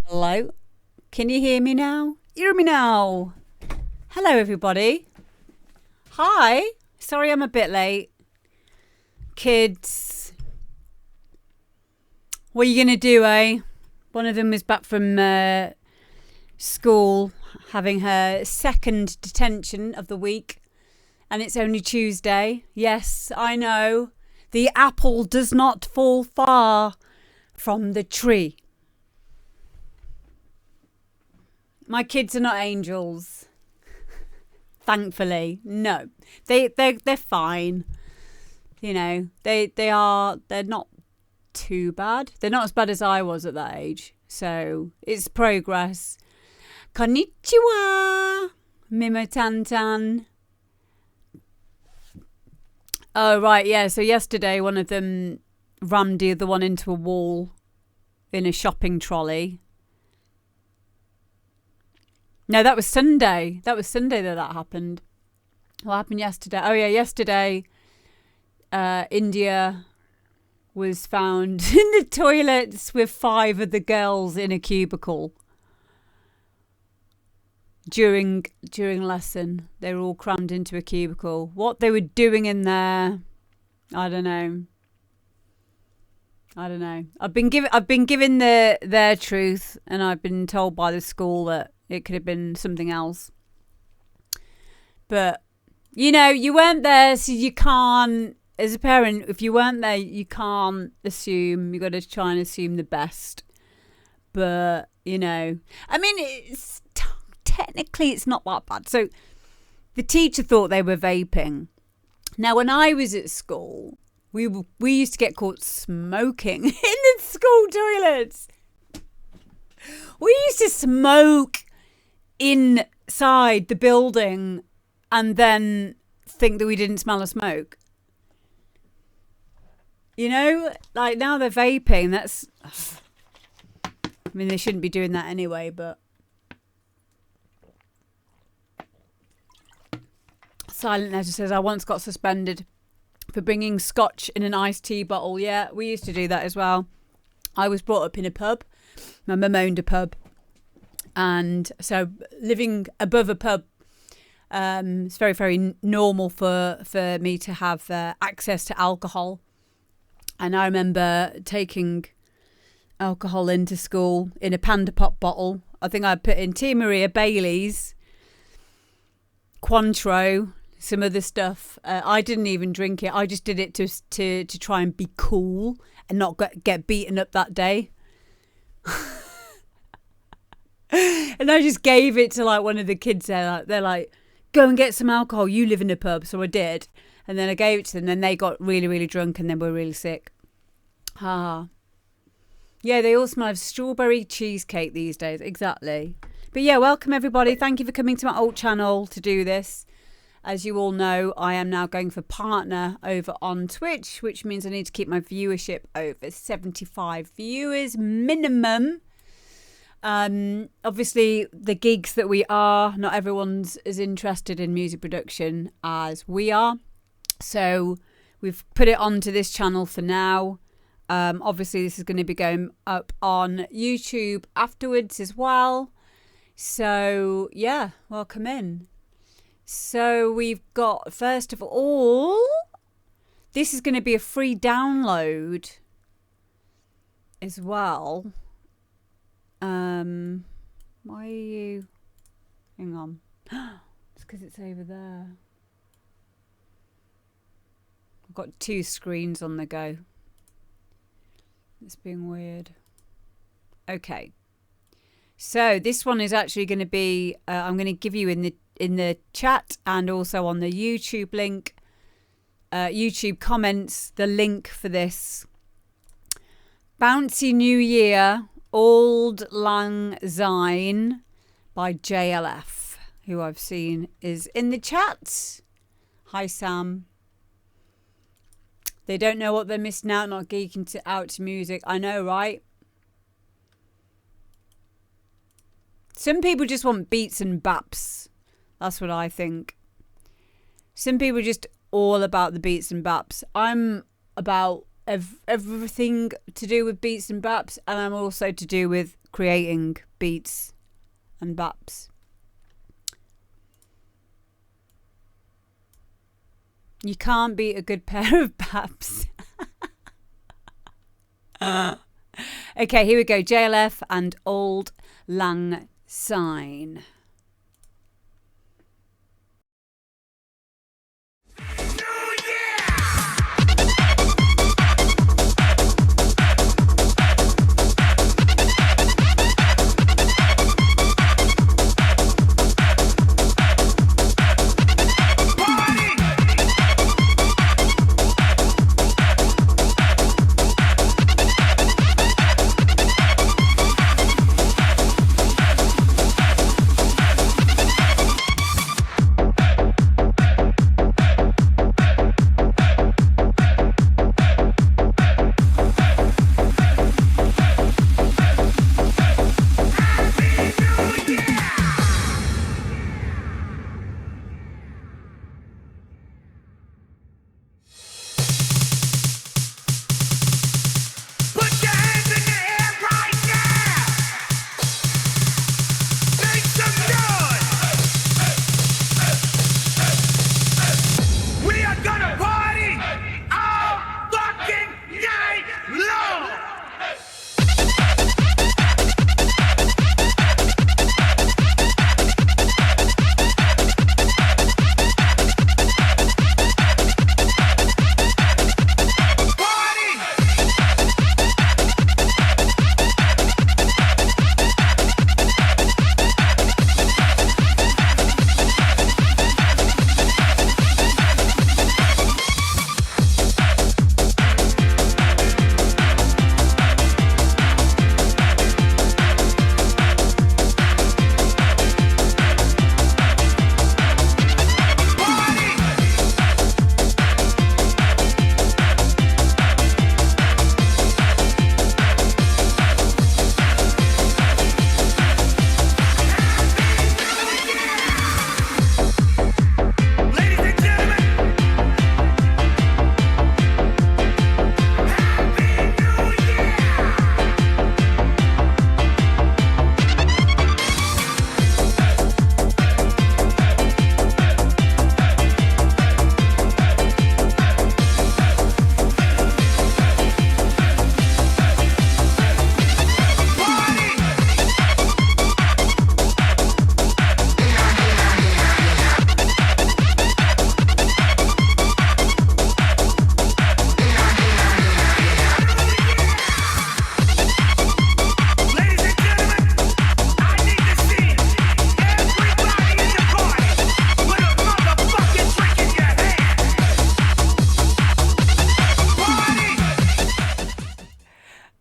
Hello. Can you hear me now? Hear me now. Hello, everybody. Hi. Sorry I'm a bit late. Kids. What are you going to do, eh? One of them was back from school having her second detention of the week. And it's only Tuesday. Yes, I know. The apple does not fall far from the tree. My kids are not angels. Thankfully. No. They're fine. You know, they're not too bad. They're not as bad as I was at that age. So it's progress. Konnichiwa, Mimo Tantan. Oh, right, yeah. So yesterday, one of them rammed the other one into a wall in a shopping trolley. No, that was Sunday. That happened. What happened yesterday? Oh, yeah, yesterday, India was found in the toilets with 5 of the girls in a cubicle. During lesson, they were all crammed into a cubicle. What they were doing in there, I don't know. I've been given their truth, and I've been told by the school that it could have been something else. But you know, you weren't there, so you can't. As a parent, if you weren't there, you can't assume. You got to try and assume the best. But you know, I mean, technically it's not that bad. So the teacher thought they were vaping. Now, when I was at school, we used to get caught smoking in the school toilets. We used to smoke inside the building and then think that we didn't smell a smoke. You know, like now they're vaping. That's, I mean, they shouldn't be doing that anyway, but. Silent Letter says, I once got suspended for bringing scotch in an iced tea bottle. Yeah, we used to do that as well. I was brought up in a pub. My mum owned a pub. And so living above a pub, it's very, very normal for me to have access to alcohol. And I remember taking alcohol into school in a Panda Pop bottle. I think I put in Tia Maria, Bailey's, Cointreau, some other stuff. I didn't even drink it. I just did it to try and be cool and not get beaten up that day. And I just gave it to like one of the kids there. They're like, go and get some alcohol. You live in a pub. So I did. And then I gave it to them. And then they got really, really drunk and then were really sick. Ah. Yeah, they all smell of strawberry cheesecake these days. Exactly. But yeah, welcome everybody. Thank you for coming to my old channel to do this. As you all know, I am now going for partner over on Twitch, which means I need to keep my viewership over 75 viewers minimum. Obviously, the gigs that we are, not everyone's as interested in music production as we are. So we've put it onto this channel for now. Obviously, this is going to be going up on YouTube afterwards as well. So, yeah, welcome in. So we've got, first of all, this is going to be a free download as well. Why are you... Hang on. It's because it's over there. I've got 2 screens on the go. It's being weird. Okay. So this one is actually going to be, I'm going to give you in the chat and also on the YouTube link, YouTube comments, the link for this. Bouncy New Year, Auld Lang Syne by JLF, who I've seen is in the chat. Hi, Sam. They don't know what they're missing out, not geeking out to music. I know, right? Some people just want beats and baps. That's what I think. Some people are just all about the beats and baps. I'm about everything to do with beats and baps, and I'm also to do with creating beats and baps. You can't beat a good pair of baps. Okay, here we go. JLF and Auld Lang Syne.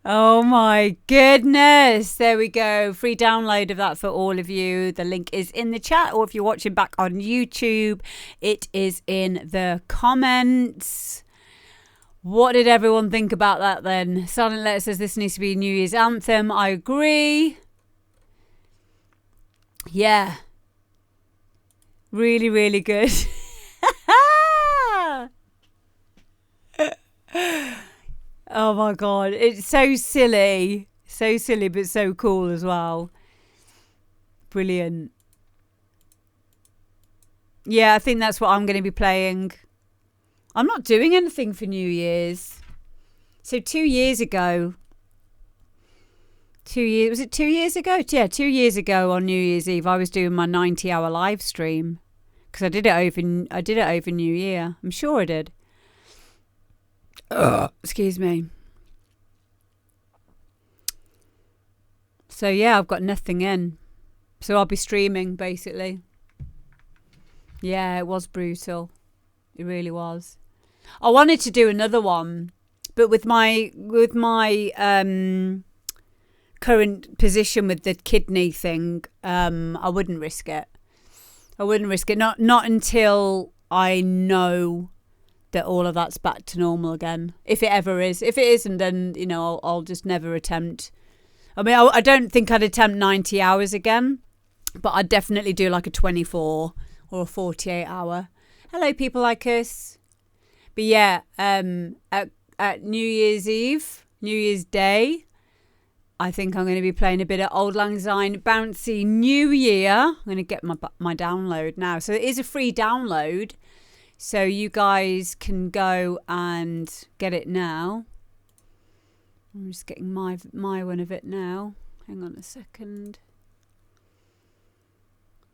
Oh my goodness. There we go. Free download of that for all of you. The link is in the chat, or if you're watching back on YouTube, it is in the comments. What did everyone think about that then? Silent Letter says this needs to be a New Year's anthem. I agree. Yeah. Really, really good. Oh my God. It's so silly. So silly, but so cool as well. Brilliant. Yeah, I think that's what I'm going to be playing. I'm not doing anything for New Year's. So 2 years ago. Was it 2 years ago? Yeah, 2 years ago on New Year's Eve, I was doing my 90-hour live stream. Because I did it over New Year. I'm sure I did. Excuse me. So yeah, I've got nothing in. So I'll be streaming basically. Yeah, it was brutal. It really was. I wanted to do another one, but with my current position with the kidney thing, I wouldn't risk it. Not until I know that all of that's back to normal again. If it ever is. If it isn't, then, you know, I'll just never attempt. I mean, I don't think I'd attempt 90 hours again, but I'd definitely do like a 24 or a 48 hour. Hello, people like us. But yeah, at New Year's Eve, New Year's Day, I think I'm going to be playing a bit of Auld Lang Syne Bouncy New Year. I'm going to get my download now. So it is a free download. So you guys can go and get it now. I'm just getting my one of it now. Hang on a second.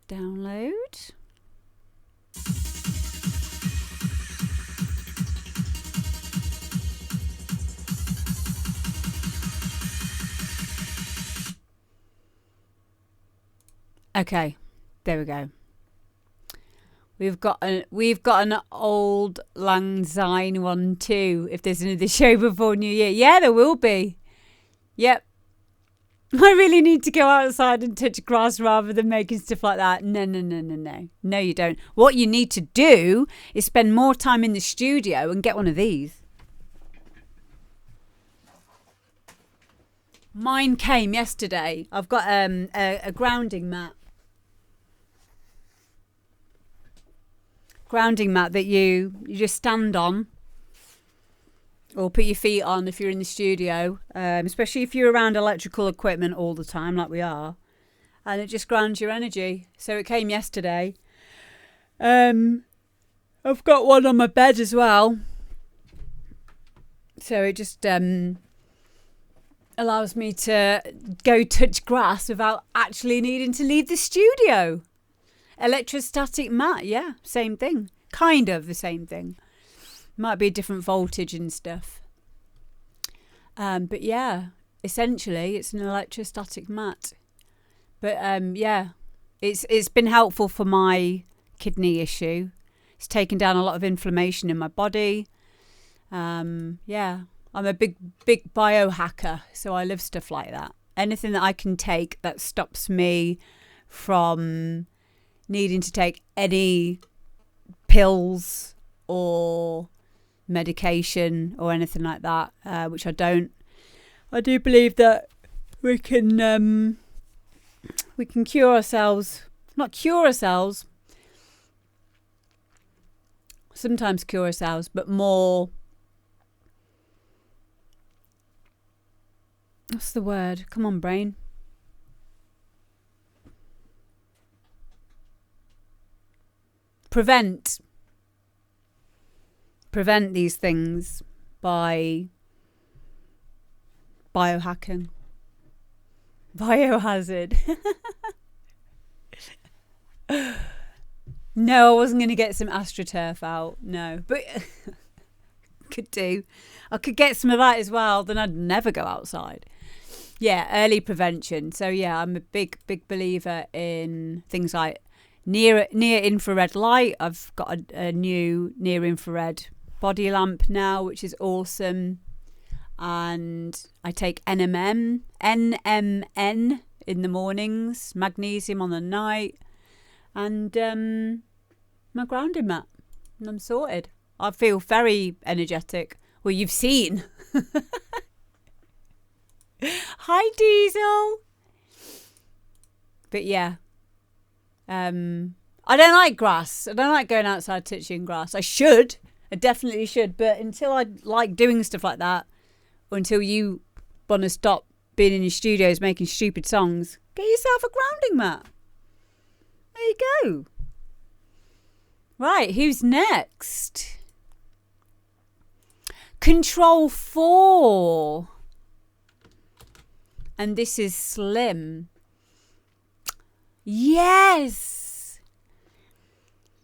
Download. Okay, there we go. We've got an Auld Lang Syne one too. If there's another show before New Year, yeah, there will be. Yep. I really need to go outside and touch grass rather than making stuff like that. No. No, you don't. What you need to do is spend more time in the studio and get one of these. Mine came yesterday. I've got a grounding mat. Grounding mat that you just stand on or put your feet on if you're in the studio, especially if you're around electrical equipment all the time like we are, and it just grounds your energy. So it came yesterday. I've got one on my bed as well, so it just allows me to go touch grass without actually needing to leave the studio. Electrostatic mat, yeah, same thing. Kind of the same thing. Might be a different voltage and stuff. But yeah, essentially it's an electrostatic mat. But yeah, it's been helpful for my kidney issue. It's taken down a lot of inflammation in my body. Yeah, I'm a big biohacker, so I love stuff like that. Anything that I can take that stops me from needing to take any pills or medication or anything like that, which I don't. I do believe that we can cure ourselves, not cure ourselves, sometimes cure ourselves, but more, what's the word? Come on, brain. Prevent these things by biohacking. Biohazard. No, I wasn't going to get some AstroTurf out. No, but could do. I could get some of that as well. Then I'd never go outside. Yeah, early prevention. So yeah, I'm a big believer in things like near infrared light. I've got a new near infrared body lamp now, which is awesome. And I take NMN in the mornings, magnesium on the night, and my grounding mat, and I'm sorted. I feel very energetic. Well, you've seen. Hi, Diesel. But yeah. I don't like grass. I don't like going outside touching grass. I should. I definitely should. But until I like doing stuff like that, or until you want to stop being in your studios making stupid songs, get yourself a grounding mat. There you go. Right, who's next? Control 4. And this is Slim. Yes.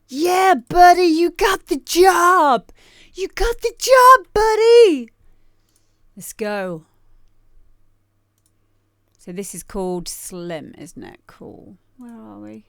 Yeah, buddy, you got the job. You got the job, buddy. Let's go. So this is called Slim, isn't it? Cool. Where are we?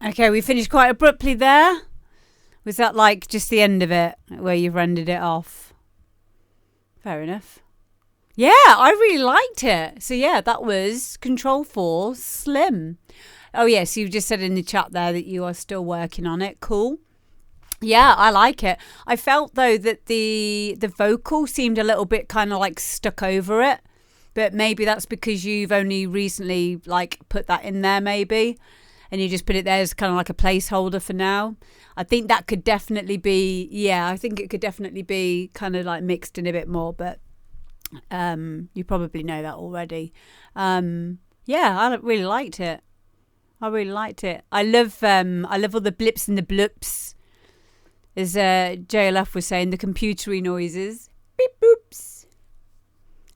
Okay, we finished quite abruptly there. Was that like just the end of it, where you've rendered it off? Fair enough. Yeah, I really liked it. So yeah, that was Control 4 Slim. Oh yes, you've just said in the chat there that you are still working on it. Cool. Yeah, I like it. I felt though that the vocal seemed a little bit kind of like stuck over it, but maybe that's because you've only recently like put that in there maybe, and you just put it there as kind of like a placeholder for now. I think that could definitely be, yeah, I think it could definitely be kind of like mixed in a bit more, but you probably know that already. Yeah, I really liked it. I really liked it. I love all the blips and the bloops. As JLF was saying, the computery noises. Beep boops.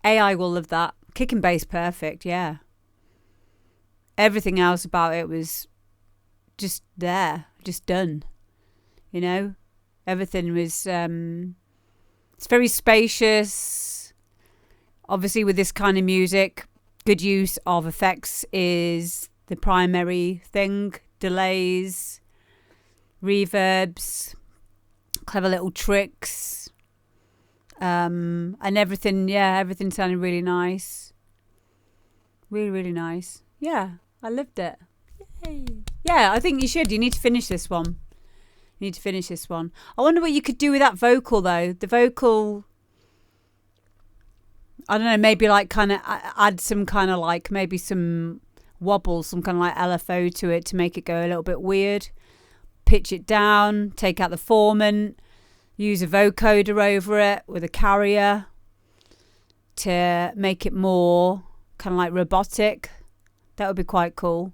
AI will love that. Kick and bass perfect, yeah. Everything else about it was just there, just done. You know? Everything was it's very spacious. Obviously with this kind of music, good use of effects is the primary thing. Delays, reverbs, clever little tricks, and everything. Yeah, everything sounded really nice. Really, really nice. Yeah, I loved it. Yay. Yeah, I think you should. You need to finish this one. You need to finish this one. I wonder what you could do with that vocal though. The vocal, I don't know, maybe like kind of add some kind of like maybe some wobble, some kind of like LFO to it to make it go a little bit weird. Pitch it down, take out the formant, use a vocoder over it with a carrier to make it more kind of like robotic. That would be quite cool.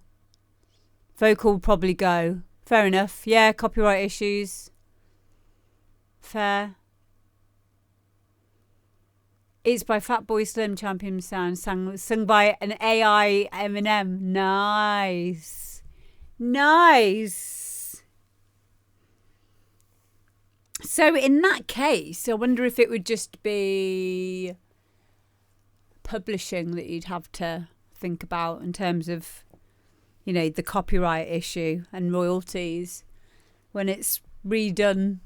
Vocal would probably go. Fair enough. Yeah, copyright issues. Fair. It's by Fatboy Slim, Champion Sound, sung by an AI Eminem. Nice. Nice. So in that case, I wonder if it would just be publishing that you'd have to think about in terms of, you know, the copyright issue and royalties when it's redone.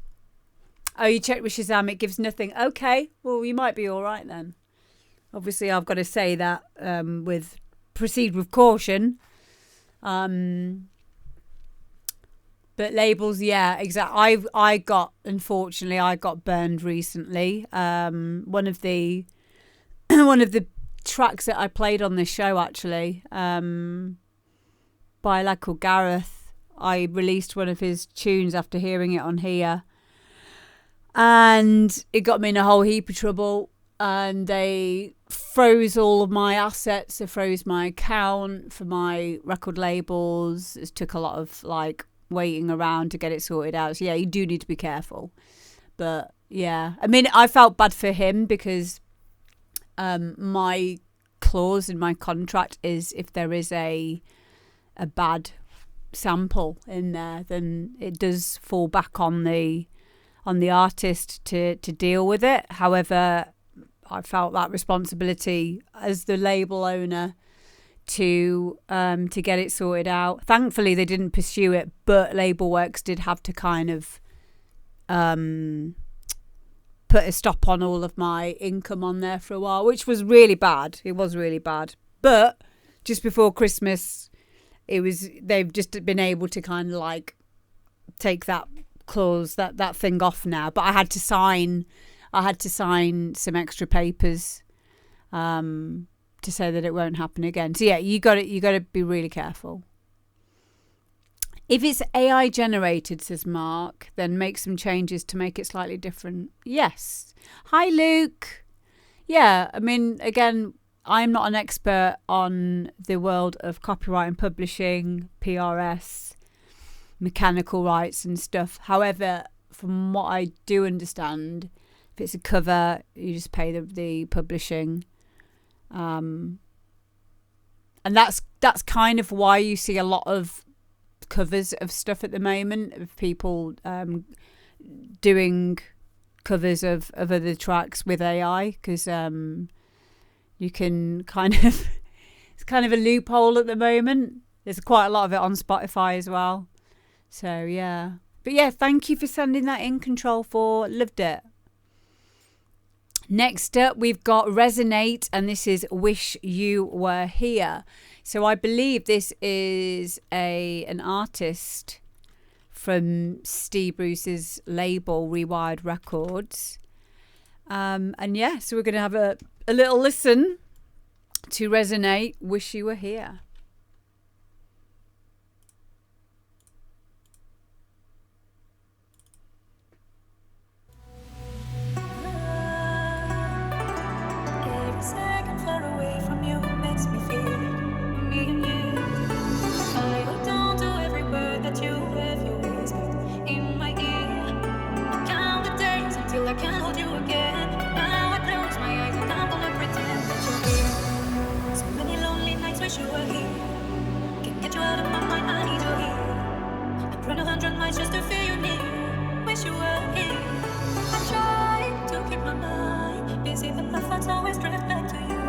Oh, you checked with Shazam, it gives nothing. Okay, well, you might be all right then. Obviously, I've got to say that with proceed with caution. But labels, yeah, exactly. Unfortunately, I got burned recently. One of the tracks that I played on this show, actually, by a lad called Gareth, I released one of his tunes after hearing it on here. And it got me in a whole heap of trouble, and they froze all of my assets. They froze my account for my record labels. It took a lot of like waiting around to get it sorted out. So yeah, you do need to be careful. But yeah, I mean, I felt bad for him because my clause in my contract is if there is a bad sample in there, then it does fall back on the artist to deal with it. However, I felt that responsibility as the label owner to get it sorted out. Thankfully, they didn't pursue it, but Labelworks did have to kind of put a stop on all of my income on there for a while, which was really bad. It was really bad. But just before Christmas, they've just been able to kind of like take that clause, that thing off now. But I had to sign some extra papers to say that it won't happen again. So yeah, you got to be really careful. If it's AI generated, says Mark, then make some changes to make it slightly different. Yes. Hi, Luke. Yeah, I mean, again, I'm not an expert on the world of copyright and publishing, PRS, mechanical rights and stuff. However, from what I do understand, if it's a cover, you just pay the publishing. And that's kind of why you see a lot of covers of stuff at the moment, of people doing covers of other tracks with AI, because you can kind of it's kind of a loophole at the moment. There's quite a lot of it on Spotify as well. So yeah, but yeah, thank you for sending that in, Control 4. Loved it. Next up, we've got Resonate, and this is Wish You Were Here. So I believe this is an artist from Steve Bruce's label, Rewired Records. And yeah, so we're going to have a little listen to Resonate, Wish You Were Here. Just to feel you near, wish you were here. I try to keep my mind busy, but my thoughts always drift back to you.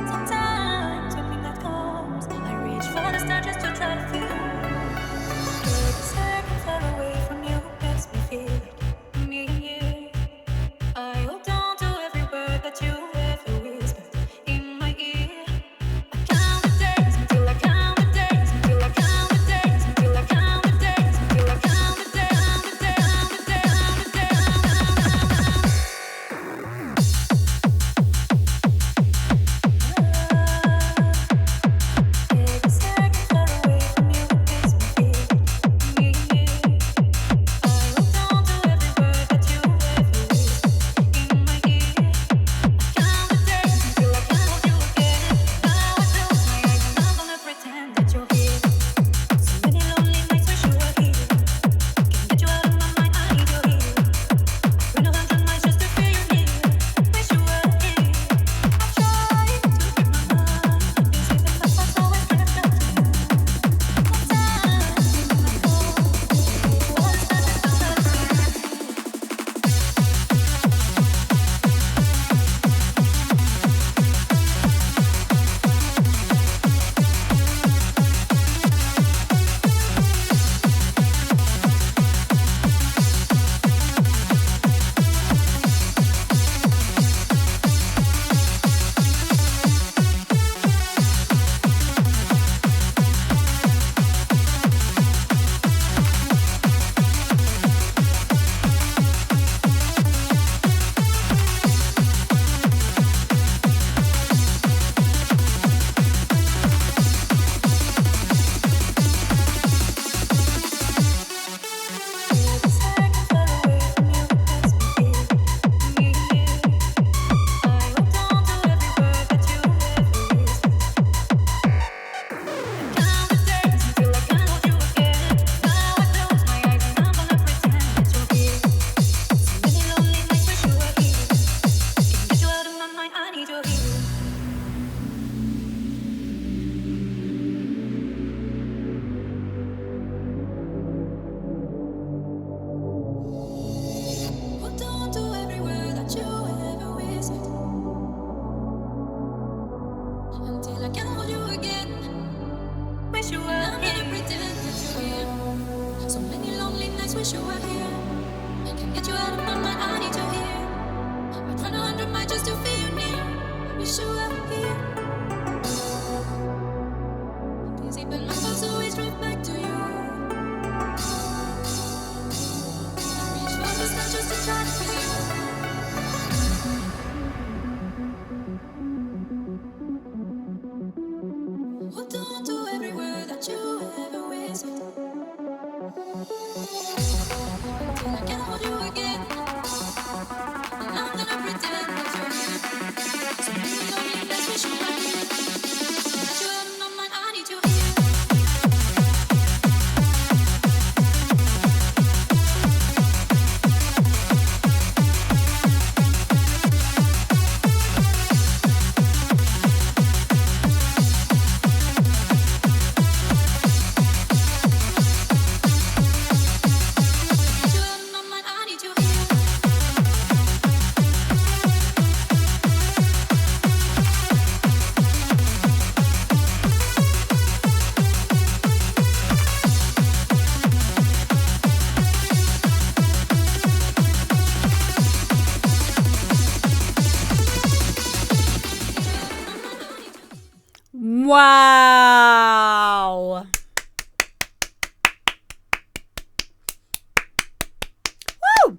Sometimes when midnight comes, I reach for the stars just to try to feel you. Every second far away from you makes me feel me and you. I hold on to every word that you ever whispered in my ear. I count the days until I count the days until I count the days until I count the days until I count the days. Every second far away from you makes me feel me and you. I hold on to every word that you ever whispered in my ear. I count the days until I count you again. Now I close my eyes and I'm gonna pretend that you're here. So many lonely nights wish you were here. Can't get you out of my mind, I need you here. Run 100 miles just to feel you near. Wish you were here. I try to keep my mind busy, but my thoughts always drift back to you. Sometimes when I fall, all the stars just to try to feel you. Every second far away from you makes me feel me and you. I hold on to every word that you ever whispered. I count the days until I count you again. Now I close my eyes and I'm gonna pretend that you're here. So many lonely nights wish you were here. Can't get you out of my mind, I need you here. Hold on to every word that you ever whispered until I can hold you again. Wish you were here. I'm gonna pretend that you're here. So many lonely nights wish you were here. Can't get you out of my mind, I need you here. I'd run 100 miles just to feel you near. Wish you were here. Busy, but my thoughts always drift back to you. I reach for the stars just to try to feel you. Hold on to every word that you ever whispered until I can hold you again. And I'm gonna pretend that you're here. So many lonely nights wish you were here. Get you out of my mind, I need you here. Wow. Woo!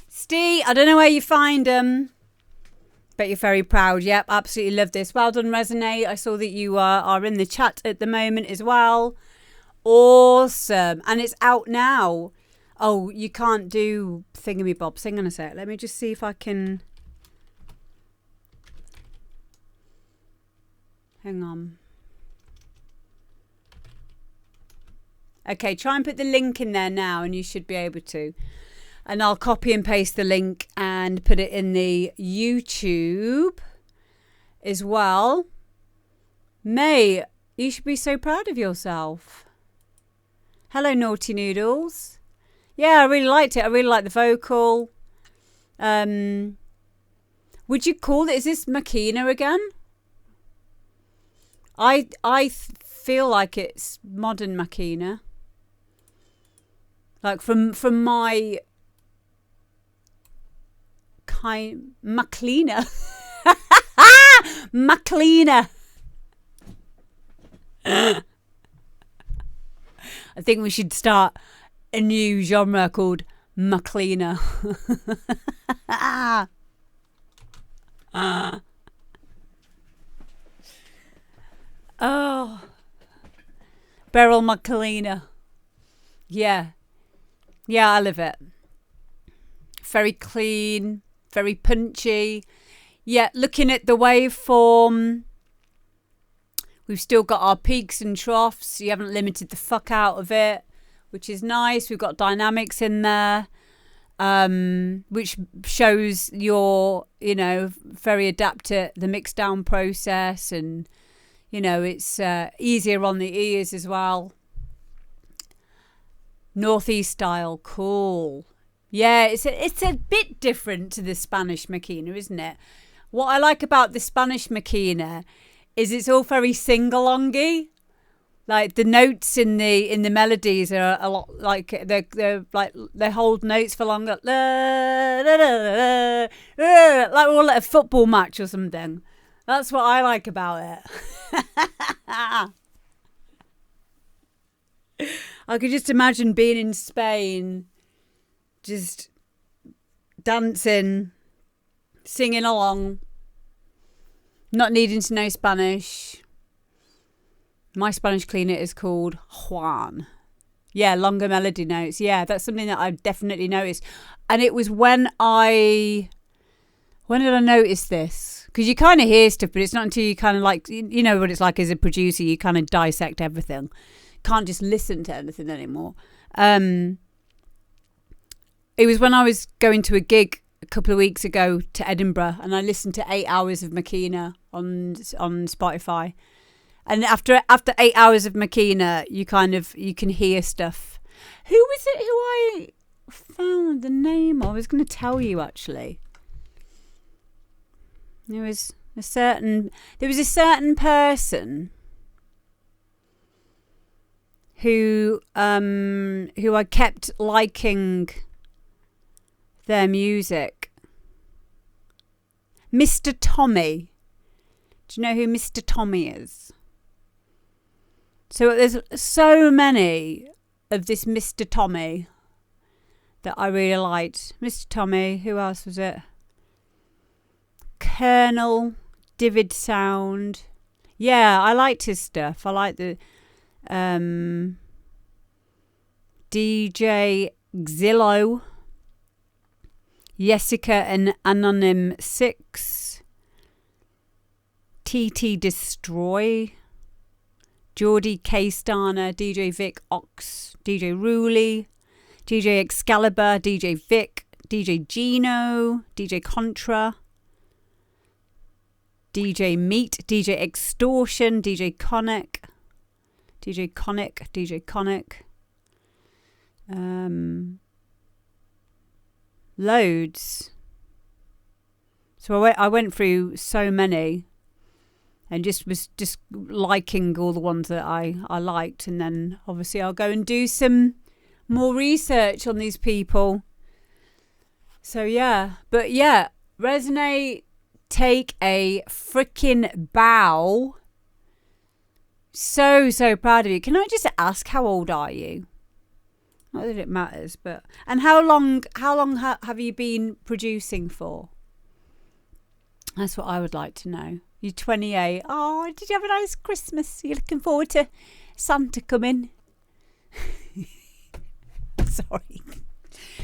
Steve, I don't know where you find them, but you're very proud. Yep, absolutely love this. Well done, Resonate. I saw that you are in the chat at the moment as well. Awesome. And it's out now. Oh, you can't do thingamybobs. Hang on a sec. Let me just see if I can... Hang on. Okay, try and put the link in there now and you should be able to. And I'll copy and paste the link and put it in the YouTube as well. May, you should be so proud of yourself. Hello, Naughty Noodles. Yeah, I really liked it. I really liked the vocal. Would you call it, is this Makina again? I feel like it's modern Makina. Like from my kind Macleaner. Macleaner. I think we should start a new genre called Macleaner. Oh, Beryl Macleaner. Yeah. Yeah, I love it. Very clean, very punchy. Yeah, looking at the waveform, we've still got our peaks and troughs. You haven't limited the fuck out of it, which is nice. We've got dynamics in there, which shows you're, very adept at the mix down process, and, it's easier on the ears as well. Northeast style, cool. Yeah, it's a bit different to the Spanish Makina, isn't it? What I like about the Spanish Makina is it's all very sing-alongy. Like the notes in the melodies are a lot like they hold notes for longer, like we're all at a football match or something. That's what I like about it. I could just imagine being in Spain, just dancing, singing along, not needing to know Spanish. My Spanish cleaner is called Juan. Yeah, longer melody notes. Yeah, that's something that I've definitely noticed. And it was when did I notice this? Because you kind of hear stuff, but it's not until you kind of like, you know what it's like as a producer, you kind of dissect everything. Can't just listen to anything anymore. It was when I was going to a gig a couple of weeks ago to Edinburgh, and I listened to 8 hours of Makina on Spotify. And after 8 hours of Makina, you can hear stuff. Who was it who I found the name of? I was going to tell you actually. There was a certain person who I kept liking their music. Mr. Tommy. Do you know who Mr. Tommy is? So there's so many of this Mr. Tommy that I really liked. Mr. Tommy, who else was it? Colonel, Divid Sound. Yeah, I liked his stuff. I liked the DJ Xillo, Jessica and Anonym 6, TT Destroy, Geordie K Starner, DJ Vic Ox, DJ Ruli, DJ Excalibur, DJ Vic, DJ Gino, DJ Contra, DJ Meat, DJ Extortion, DJ Conic, loads. So I went through so many and was just liking all the ones that I liked, and then obviously I'll go and do some more research on these people. So yeah, but yeah, Resonate, take a freaking bow. So proud of you. Can I just ask, how old are you? Not that it matters, but... And how long have you been producing for? That's what I would like to know. You're 28. Oh, did you have a nice Christmas? Are you looking forward to Santa coming?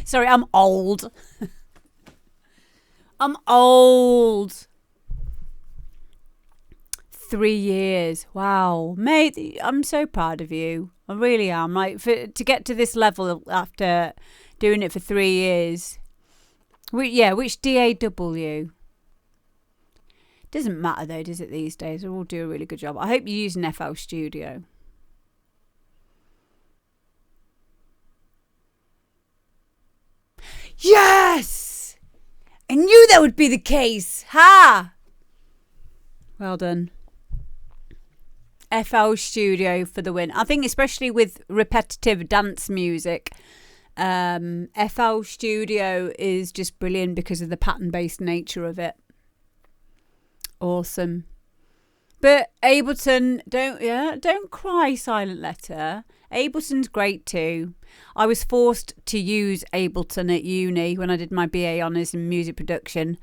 Sorry, I'm old. I'm old. 3 years. Wow. Mate, I'm so proud of you. I really am. Like, to get to this level after doing it for 3 years. Which DAW? Doesn't matter though, does it, these days? They all do a really good job. I hope you use an FL Studio. Yes! I knew that would be the case. Ha! Well done. FL Studio for the win. I think especially with repetitive dance music, FL Studio is just brilliant because of the pattern-based nature of it. Awesome. But Ableton, don't cry, Silent Letter. Ableton's great too. I was forced to use Ableton at uni when I did my BA Honours in music production.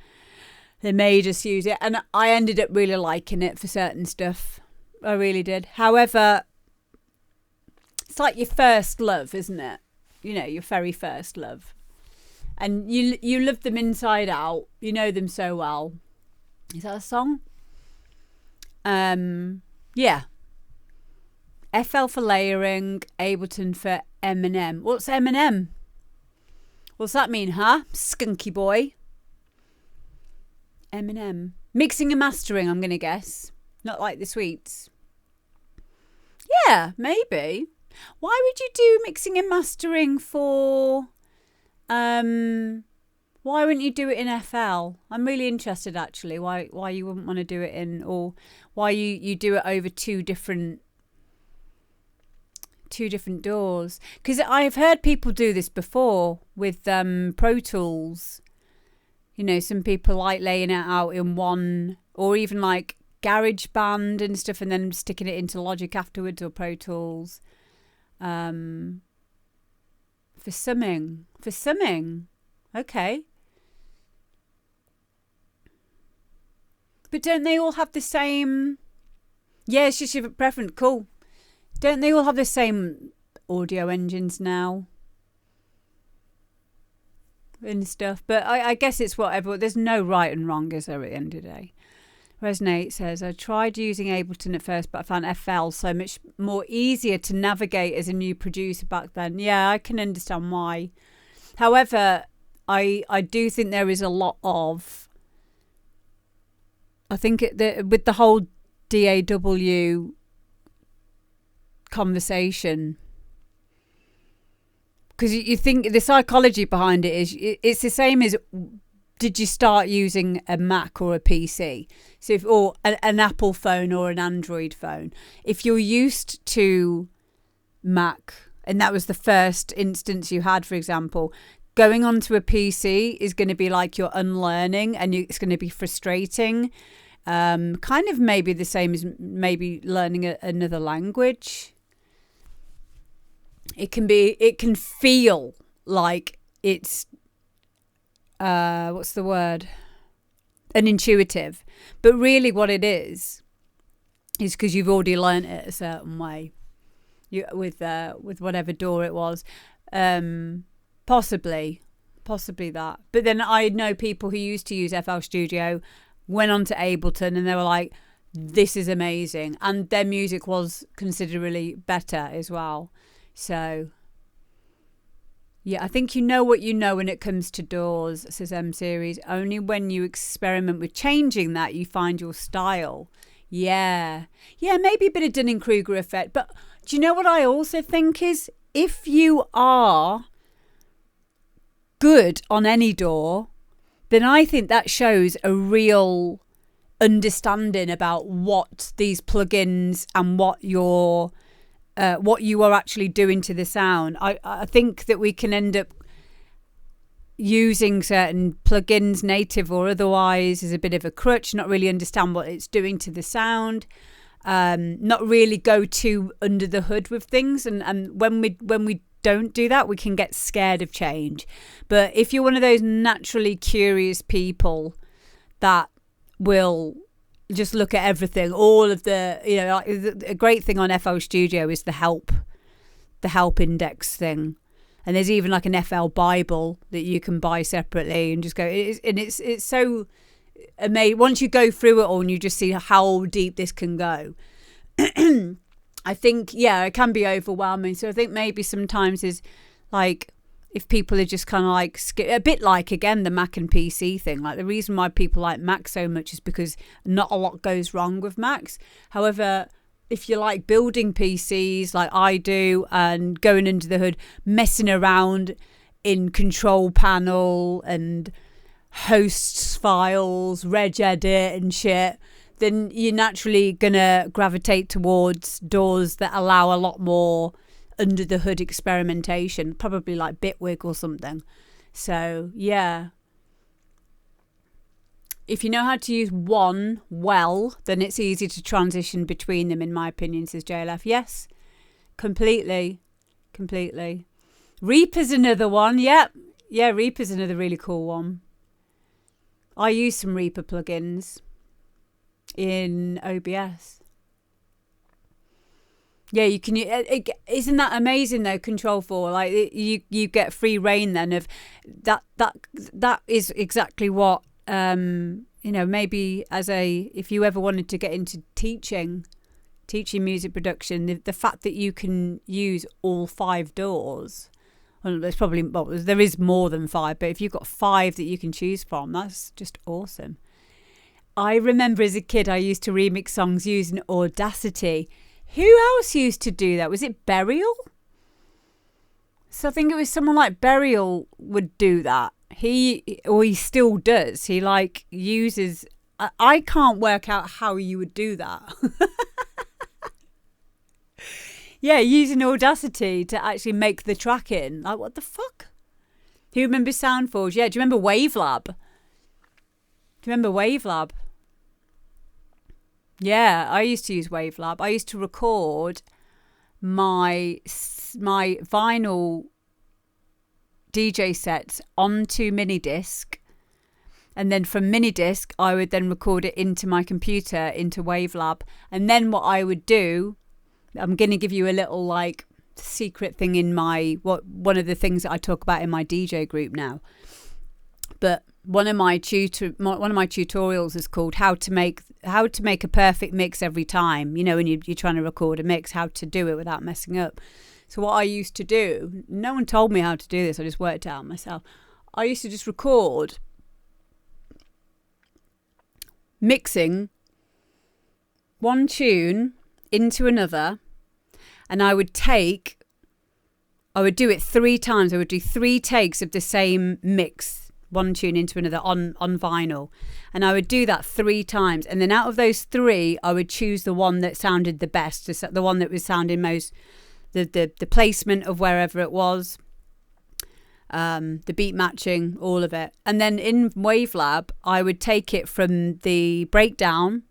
They made us use it, and I ended up really liking it for certain stuff. I really did. However, it's like your first love, isn't it? You know, your very first love. And you love them inside out. You know them so well. Is that a song? Yeah. FL for layering, Ableton for Eminem. What's Eminem? What's that mean, huh? Skunky boy. Eminem. Mixing and mastering, I'm going to guess. Not like the sweets. Yeah, maybe. Why would you do mixing and mastering for... Why wouldn't you do it in FL? I'm really interested, actually, why you wouldn't want to do it in, or why you do it over two different doors. Because I've heard people do this before with Pro Tools. You know, some people like laying it out in one, or even like GarageBand and stuff, and then sticking it into Logic afterwards, or Pro Tools. For summing. Okay. But don't they all have the same... Yeah, it's just your preference. Cool. Don't they all have the same audio engines now? And stuff. But I guess it's whatever. There's no right and wrong, is there, at the end of the day? Resonate says, I tried using Ableton at first, but I found FL so much more easier to navigate as a new producer back then. Yeah, I can understand why. However, I do think there is a lot of... I think with the whole DAW conversation, because you think the psychology behind it is it's the same as, did you start using a Mac or a PC? So or an Apple phone or an Android phone. If you're used to Mac and that was the first instance you had, for example, going onto a PC is going to be like you're unlearning, and it's going to be frustrating. Kind of maybe the same as maybe learning another language. It can feel like it's what's the word? Unintuitive. But really what it is because you've already learnt it a certain way. With whatever DAW it was. Possibly that. But then I know people who used to use FL Studio, went on to Ableton, and they were like, this is amazing. And their music was considerably better as well. So, yeah, I think you know what you know when it comes to DAWs, says M Series. Only when you experiment with changing that, you find your style. Yeah. Yeah, maybe a bit of Dunning-Kruger effect. But do you know what I also think is, if you are good on any DAW, then I think that shows a real understanding about what these plugins and what you are actually doing to the sound. I think that we can end up using certain plugins, native or otherwise, is a bit of a crutch, not really understand what it's doing to the sound, not really go too under the hood with things. And when we don't do that, we can get scared of change. But if you're one of those naturally curious people that will just look at everything, all of the, you know, a great thing on FL Studio is the help index thing. And there's even like an FL Bible that you can buy separately and just go. It's so amazing once you go through it all and you just see how deep this can go. I think, yeah, it can be overwhelming. So I think maybe sometimes is like if people are just kind of like a bit like, again, the Mac and PC thing. Like the reason why people like Mac so much is because not a lot goes wrong with Macs. However, if you like building PCs like I do and going under the hood, messing around in control panel and hosts files, regedit and shit, then you're naturally going to gravitate towards doors that allow a lot more under the hood experimentation, probably like Bitwig or something. So, yeah. If you know how to use one well, then it's easy to transition between them, in my opinion, says JLF. Yes, completely. Reaper's another one. Yep. Yeah, Reaper's another really cool one. I use some Reaper plugins in OBS. Yeah, you can. Isn't that amazing though? Control 4, like you get free reign then of that. That is exactly what you know. Maybe if you ever wanted to get into teaching music production, the fact that you can use all 5 doors. Well, there's probably there is more than 5, but if you've got 5 that you can choose from, that's just awesome. I remember as a kid, I used to remix songs using Audacity. Who else used to do that? Was it Burial? So I think it was someone like Burial would do that. He still does. He like uses. I can't work out how you would do that. Yeah, using Audacity to actually make the track in. Like, what the fuck? Who remembers SoundForge? Yeah, do you remember Wavelab? Yeah, I used to use Wavelab. I used to record my vinyl DJ sets onto minidisc, and then from minidisc I would then record it into my computer into Wavelab. And then what I would do, I'm going to give you a little like secret thing in one of the things that I talk about in my DJ group now. But one of my tutorials is called how to make a perfect mix every time. You know, when you're trying to record a mix, how to do it without messing up. So what I used to do, no one told me how to do this, I just worked it out myself. I used to just record mixing one tune into another, and I would do it 3 times. I would do 3 takes of the same mix, one tune into another on vinyl, and I would do that 3 times, and then out of those 3 I would choose the one that sounded the best, the one that was sounding most, the placement of wherever it was, the beat matching, all of it. And then in Wavelab I would take it from the breakdown,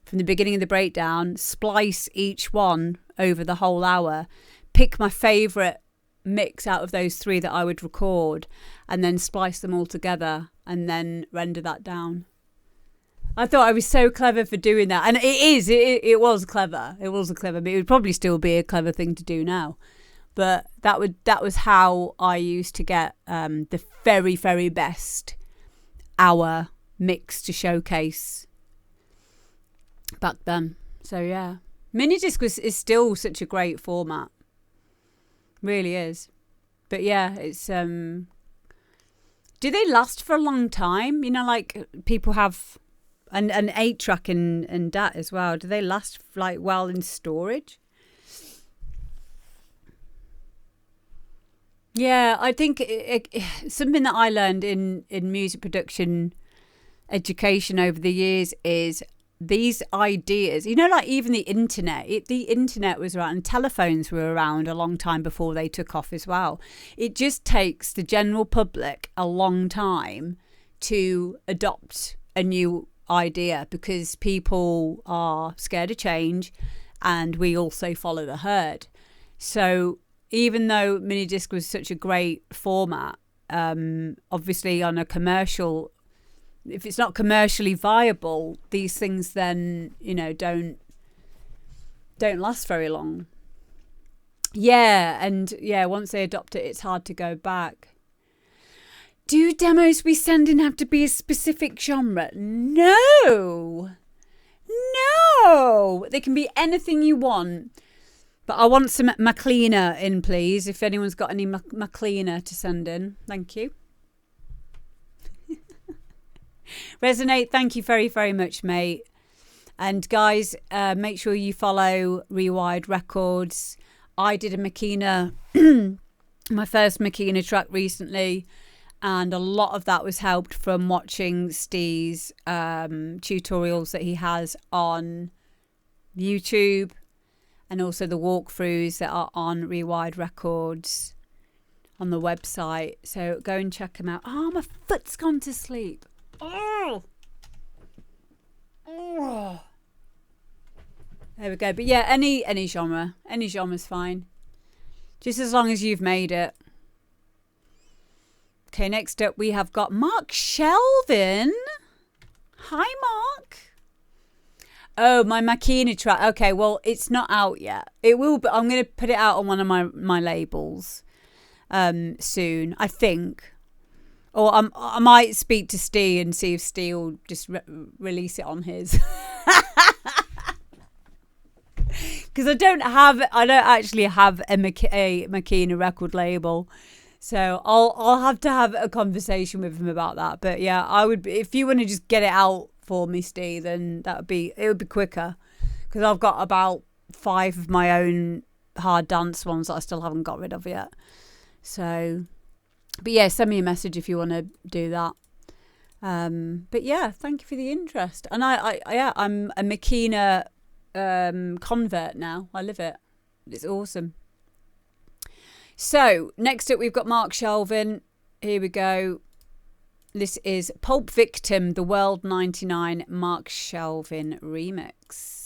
from the beginning of the breakdown, splice each one over the whole hour, pick my favourite mix out of those 3 that I would record, and then splice them all together and then render that down. I thought I was so clever for doing that, and it was clever. It was clever, but it would probably still be a clever thing to do now. But that was how I used to get the very, very best hour mix to showcase back then. So yeah, minidisc is still such a great format, really is. But yeah, it's do they last for a long time? You know, like people have an 8-track and that as well. Do they last like well in storage? Yeah, I think something that I learned in music production education over the years is these ideas, you know, like even the internet, the internet was around and telephones were around a long time before they took off as well. It just takes the general public a long time to adopt a new idea because people are scared of change and we also follow the herd. So even though minidisc was such a great format, obviously on a commercial, if it's not commercially viable, these things then, you know, don't last very long. Yeah, and yeah, once they adopt it, it's hard to go back. Do demos we send in have to be a specific genre? No! No! They can be anything you want. But I want some McLeaner in, please, if anyone's got any McLeaner to send in. Thank you. Resonate, thank you very, very much, mate. And guys, make sure you follow Rewired Records. I did a Makina, my first Makina track recently, and a lot of that was helped from watching Steve's tutorials that he has on YouTube, and also the walkthroughs that are on Rewired Records on the website. So go and check them out. Oh, my foot's gone to sleep. Oh. There we go. But yeah, any genre's fine, just as long as you've made it. Okay, next up we have got Mark Shevlin. Hi, Mark. Oh, my Makina track. Okay, well, it's not out yet. It will, but I'm going to put it out on one of my labels soon, I think. Or I might speak to Steve and see if Steve will just release it on his. Because I don't actually have a Makina record label, so I'll have to have a conversation with him about that. But yeah, I would, if you want to just get it out for me, Steve, then it would be quicker, because I've got about 5 of my own hard dance ones that I still haven't got rid of yet. So. But yeah, send me a message if you want to do that. But yeah, thank you for the interest. And I'm a Makina convert now. I live it. It's awesome. So next up, we've got Mark Shevlin. Here we go. This is Pulp Victim, the World 99 Mark Shevlin remix.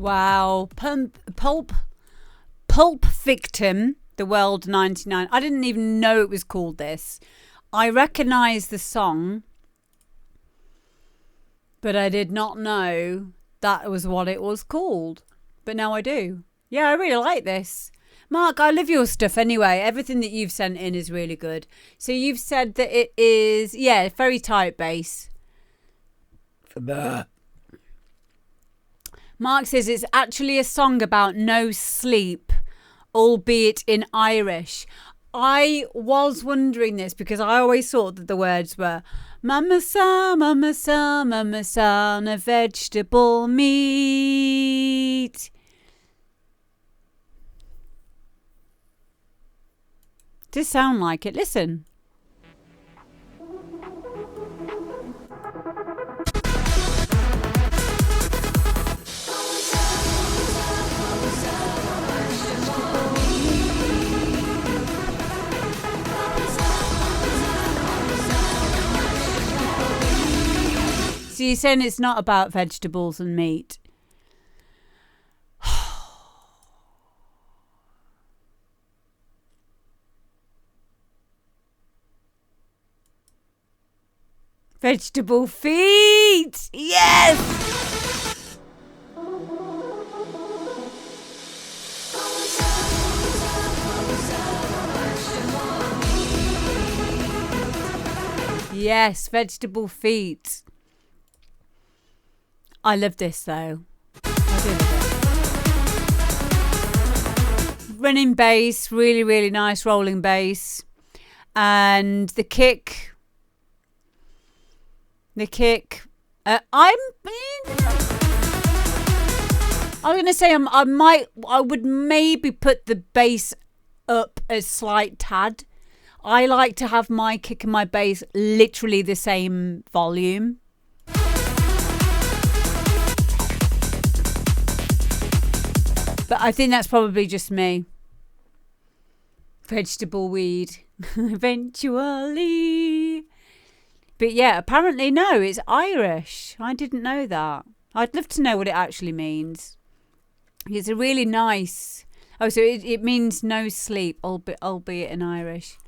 Wow. Pulp Victim, The World 99. I didn't even know it was called this. I recognise the song, but I did not know that was what it was called. But now I do. Yeah, I really like this. Mark, I love your stuff anyway. Everything that you've sent in is really good. So you've said that it is, yeah, very tight bass. Mark says it's actually a song about no sleep, albeit in Irish. I was wondering this because I always thought that the words were Mama sa, mama sa, mama sa, a vegetable meat. Does sound like it. Listen. So you're saying it's not about vegetables and meat? Vegetable feet! Yes! Yes, vegetable feet. I love this though. I do love it. Running bass, really, really nice rolling bass. And the kick. I was going to say I would maybe put the bass up a slight tad. I like to have my kick and my bass literally the same volume. But I think that's probably just me. Vegetable weed. Eventually. But yeah, apparently no, it's Irish. I didn't know that. I'd love to know what it actually means. It's a really nice... Oh, so it means no sleep, albeit in Irish.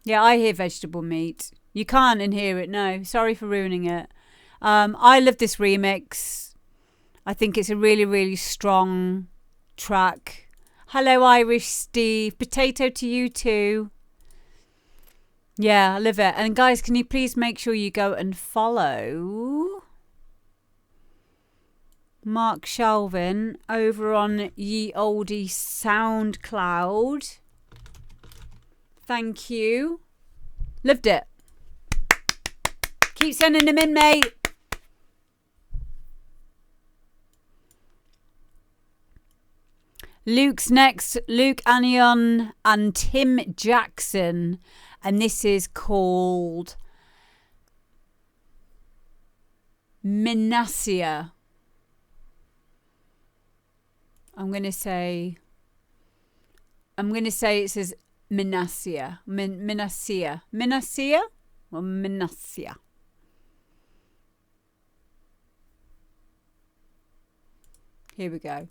Yeah, I hear vegetable meat. You can't hear it, no. Sorry for ruining it. I love this remix. I think it's a really, really strong track. Hello, Irish Steve. Potato to you too. Yeah, I love it. And guys, can you please make sure you go and follow Mark Shevlin over on Ye Oldie SoundCloud. Thank you. Loved it. Keep sending them in, mate. Luke's next. Luke, Anyon and Tim Jackson. And this is called Minaccia. I'm going to say it says Minaccia. Minaccia. Minaccia or Minaccia? Here we go.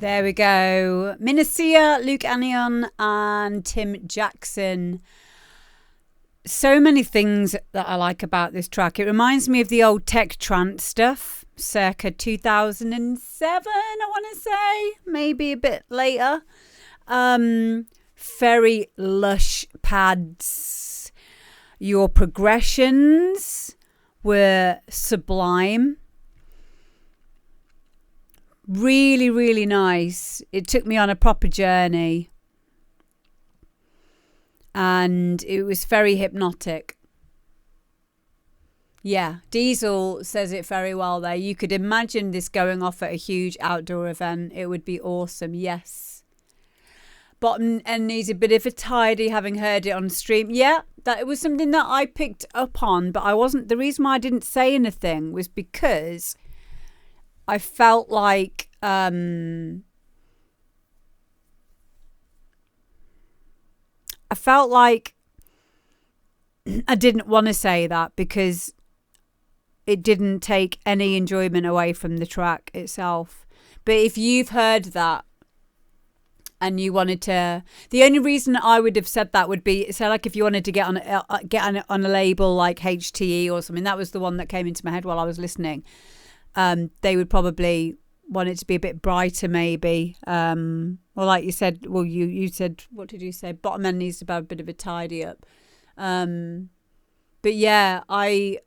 There we go. Minaccia, Luke Anyon, and Tim Jackson. So many things that I like about this track. It reminds me of the old tech trance stuff, circa 2007, I want to say. Maybe a bit later. Very lush pads. Your progressions were sublime. Really, really nice. It took me on a proper journey. And it was very hypnotic. Yeah, Diesel says it very well there. You could imagine this going off at a huge outdoor event. It would be awesome, yes. Bottom end needs a bit of a tidy, having heard it on stream. Yeah, that was something that I picked up on, but I wasn't. The reason why I didn't say anything was because I felt like I didn't want to say that because it didn't take any enjoyment away from the track itself. But if you've heard that and you wanted to, the only reason I would have said that would be, so like if you wanted to get on a label like HTE or something, that was the one that came into my head while I was listening. They would probably want it to be a bit brighter, maybe. Or like you said, well, you said, what did you say? Bottom end needs to have a bit of a tidy up. But yeah, I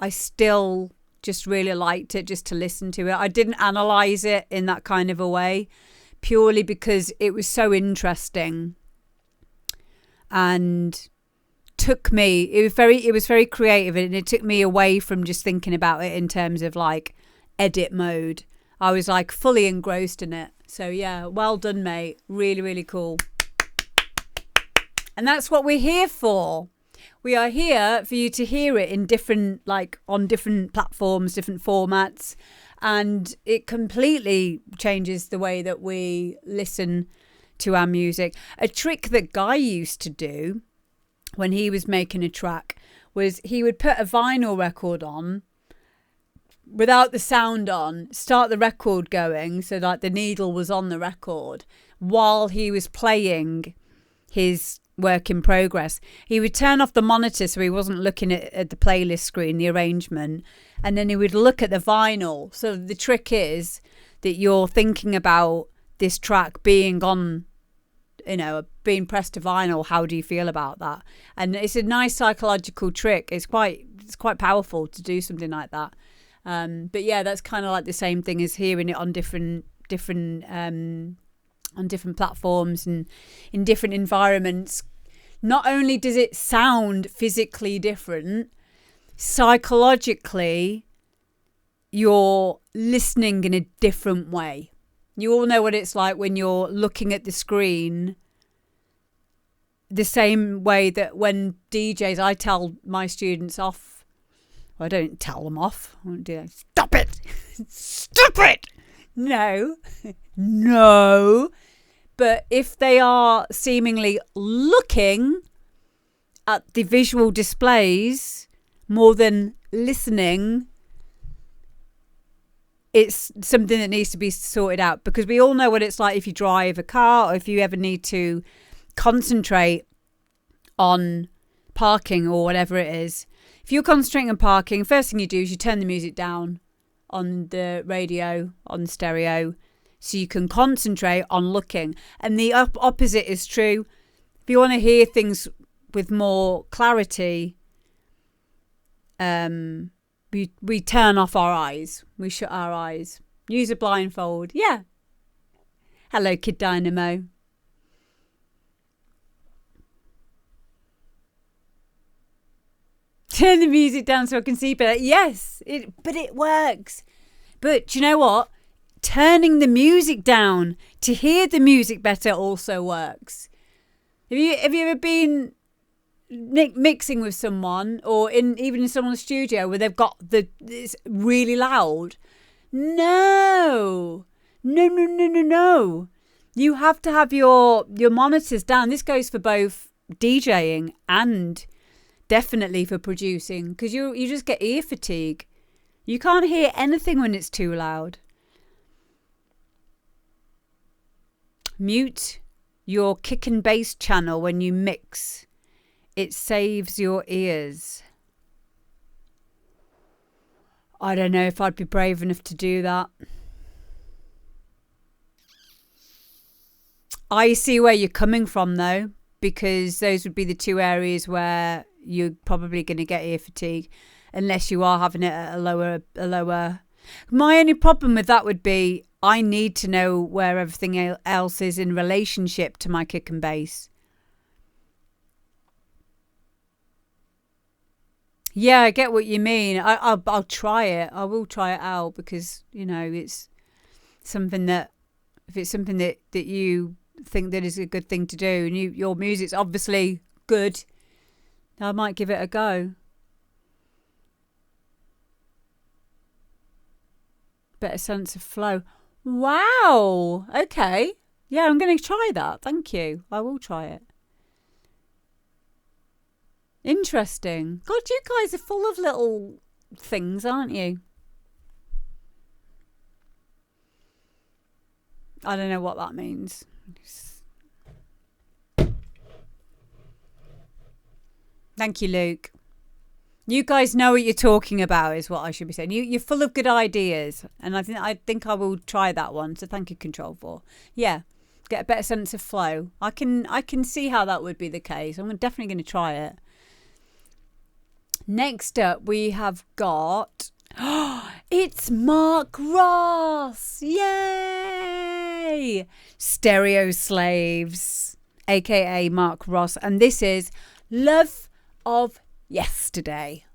still just really liked it just to listen to it. I didn't analyze it in that kind of a way, purely because it was so interesting and it was very creative, and it took me away from just thinking about it in terms of like edit mode. I was like fully engrossed in it. So yeah, well done, mate. Really, really cool. And that's what we're here for. We are here for you to hear it in different, like on different platforms, different formats. And it completely changes the way that we listen to our music. A trick that Guy used to do when he was making a track was he would put a vinyl record on without the sound on, start the record going so like the needle was on the record while he was playing his work in progress. He would turn off the monitor so he wasn't looking at the playlist screen, the arrangement, and then he would look at the vinyl. So the trick is that you're thinking about this track being on, you know, being pressed to vinyl. How do you feel about that? And it's a nice psychological trick. It's quite powerful to do something like that. But yeah, that's kind of like the same thing as hearing it on different platforms and in different environments. Not only does it sound physically different, psychologically, you're listening in a different way. You all know what it's like when you're looking at the screen, the same way that when DJs, I tell my students off. I don't tell them off. I won't do that. Stop it! Stop it! No. No. But if they are seemingly looking at the visual displays more than listening, it's something that needs to be sorted out, because we all know what it's like if you drive a car or if you ever need to concentrate on parking or whatever it is. If you're concentrating on parking, first thing you do is you turn the music down on the radio, on stereo, so you can concentrate on looking. And the opposite is true. If you want to hear things with more clarity, we turn off our eyes. We shut our eyes. Use a blindfold. Yeah. Hello, Kid Dynamo. Turn the music down so I can see better. Yes, but it works. But do you know what? Turning the music down to hear the music better also works. Have you ever been mixing with someone or even in someone's studio where they've got it's really loud? No. You have to have your monitors down. This goes for both DJing and definitely for producing, because you just get ear fatigue. You can't hear anything when it's too loud. Mute your kick and bass channel when you mix. It saves your ears. I don't know if I'd be brave enough to do that. I see where you're coming from though, because those would be the two areas where you're probably going to get ear fatigue unless you are having it at a lower. My only problem with that would be I need to know where everything else is in relationship to my kick and bass. Yeah, I get what you mean. I'll try it. I will try it out because, you know, it's something that, if it's something that you think that is a good thing to do and your music's obviously good, I might give it a go. Better sense of flow. Wow. Okay. Yeah, I'm going to try that. Thank you. I will try it. Interesting. God, you guys are full of little things, aren't you? I don't know what that means. Thank you, Luke. You guys know what you're talking about is what I should be saying. You're full of good ideas, and I think I will try that one. So thank you, Control 4. Yeah, get a better sense of flow. I can see how that would be the case. I'm definitely going to try it. Next up, we have got... it's Mark Ross! Yay! Stereo Slaves, aka Mark Ross. And this is Love of Yesterday.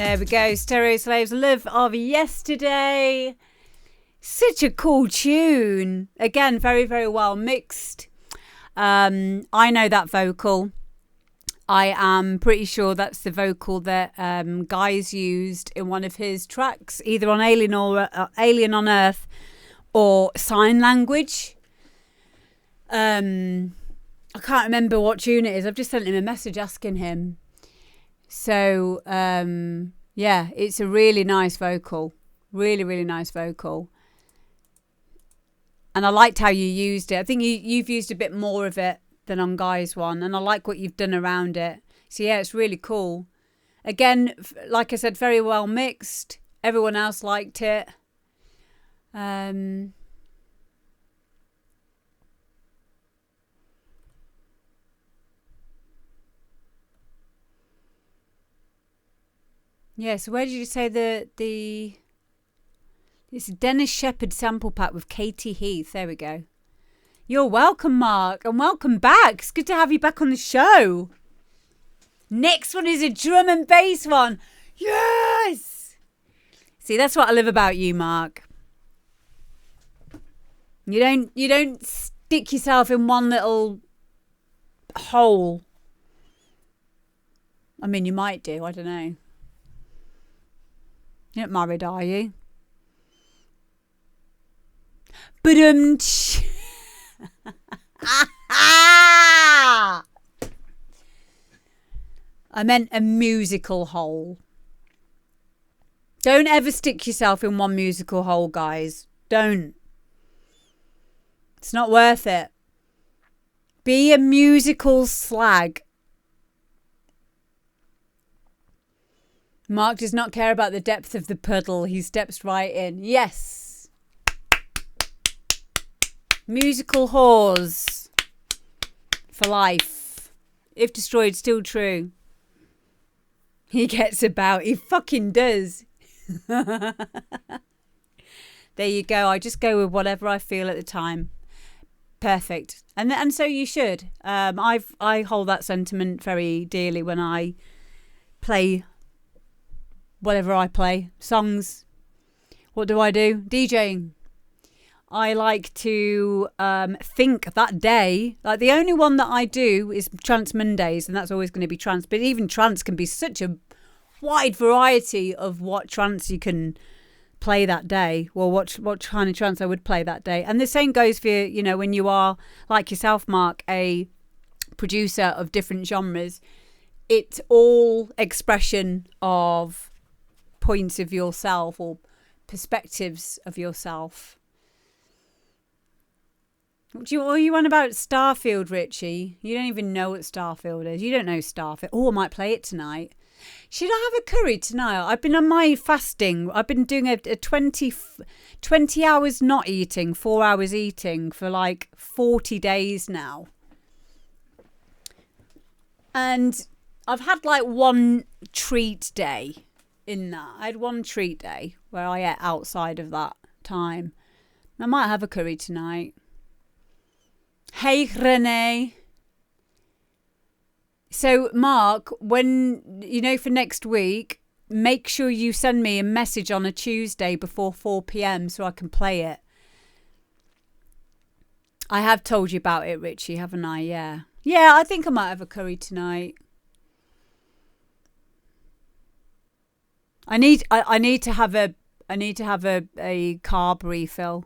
There we go. Stereo Slaves, Love of Yesterday. Such a cool tune. Again, very, very well mixed. I know that vocal. I am pretty sure that's the vocal that Guy's used in one of his tracks, either on Alien or Alien on Earth or Sign Language. I can't remember what tune it is. I've just sent him a message asking him. So, yeah, it's a really nice vocal. Really, really nice vocal. And I liked how you used it. I think you've used a bit more of it than on Guy's one. And I like what you've done around it. So, yeah, it's really cool. Again, like I said, very well mixed. Everyone else liked it. Yeah, so where did you say it's a Dennis Shepherd sample pack with Katie Heath. There we go. You're welcome, Mark, and welcome back. It's good to have you back on the show. Next one is a drum and bass one. Yes! See, that's what I love about you, Mark. You don't stick yourself in one little hole. I mean, you might do, I don't know. You're not married, are you? But I meant a musical hole. Don't ever stick yourself in one musical hole, guys. Don't. It's not worth it. Be a musical slag. Mark does not care about the depth of the puddle. He steps right in. Yes. Musical whores. For life. If destroyed, still true. He gets about. He fucking does. The There you go. I just go with whatever I feel at the time. Perfect. And so you should. I hold that sentiment very dearly when I play whatever I play. Songs. What do? DJing. I like to think that day. Like the only one that I do is Trance Mondays, and that's always going to be trance. But even trance can be such a wide variety of what trance you can play that day. Well, what kind of trance I would play that day. And the same goes for, you know, when you are, like yourself, Mark, a producer of different genres. It's all expression of points of yourself or perspectives of yourself. What are you on about Starfield, Richie? You don't even know what Starfield is. You don't know Starfield. Oh, I might play it tonight. Should I have a curry tonight? I've been on my fasting. I've been doing a 20 hours not eating, 4 hours eating for like 40 days now. And I've had like one treat day in that. I had one treat day where I ate outside of that time. I might have a curry tonight. Hey, Renee. So, Mark, when, you know, for next week, make sure you send me a message on a Tuesday before 4 p.m. so I can play it. I have told you about it, Richie, haven't I? Yeah. Yeah, I think I might have a curry tonight. I need to have a carb refill,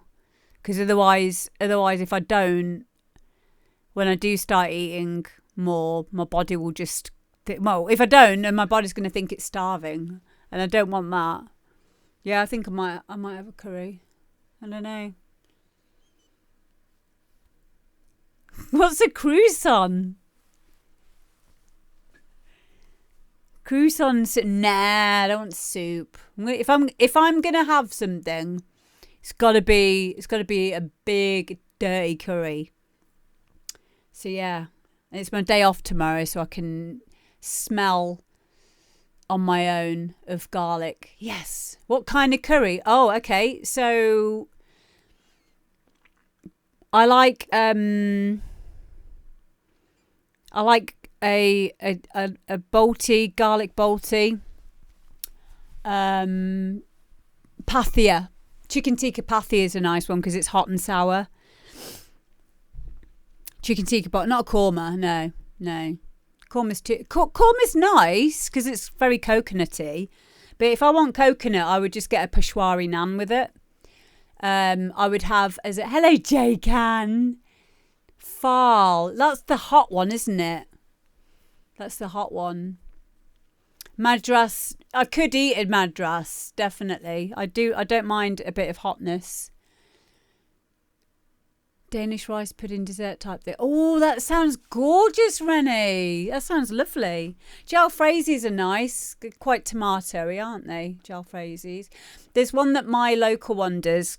because otherwise if I don't, when I do start eating more, my body will just if I don't, then my body's going to think it's starving, and I don't want that. Yeah, I think I might have a curry. I don't know. What's a croissant? Croissants? Nah, I don't want soup. If I'm gonna have something, it's gotta be a big dirty curry. So yeah, and it's my day off tomorrow, so I can smell on my own of garlic. Yes. What kind of curry? Oh, okay. So I like a bolty, garlic bolty. Pathia. Chicken tikka pathia is a nice one because it's hot and sour. Chicken tikka, but not a korma. No. Korma's nice because it's very coconutty. But if I want coconut, I would just get a Peshwari naan with it. I would have, hello J Can. Fal. That's the hot one, isn't it? That's the hot one. Madras. I could eat a madras, definitely. I don't mind a bit of hotness. Danish rice pudding dessert type thing. Oh, that sounds gorgeous, Renee. That sounds lovely. Jalfrezis are nice. Quite tomatoey, aren't they? Jalfrezis. There's one that my local one does.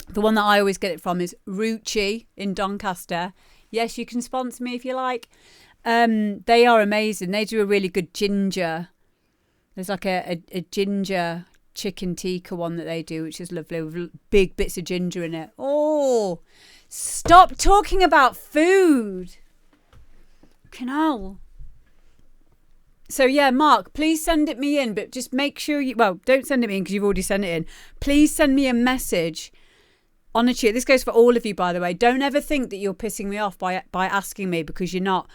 The one that I always get it from is Rucci in Doncaster. Yes, you can sponsor me if you like. They are amazing. They do a really good ginger. There's like a ginger chicken tikka one that they do, which is lovely with big bits of ginger in it. Oh, stop talking about food. Canal. So yeah, Mark, please send it me in, but just make sure don't send it me in because you've already sent it in. Please send me a message on a Tuesday. This goes for all of you, by the way. Don't ever think that you're pissing me off by asking me, because you're not.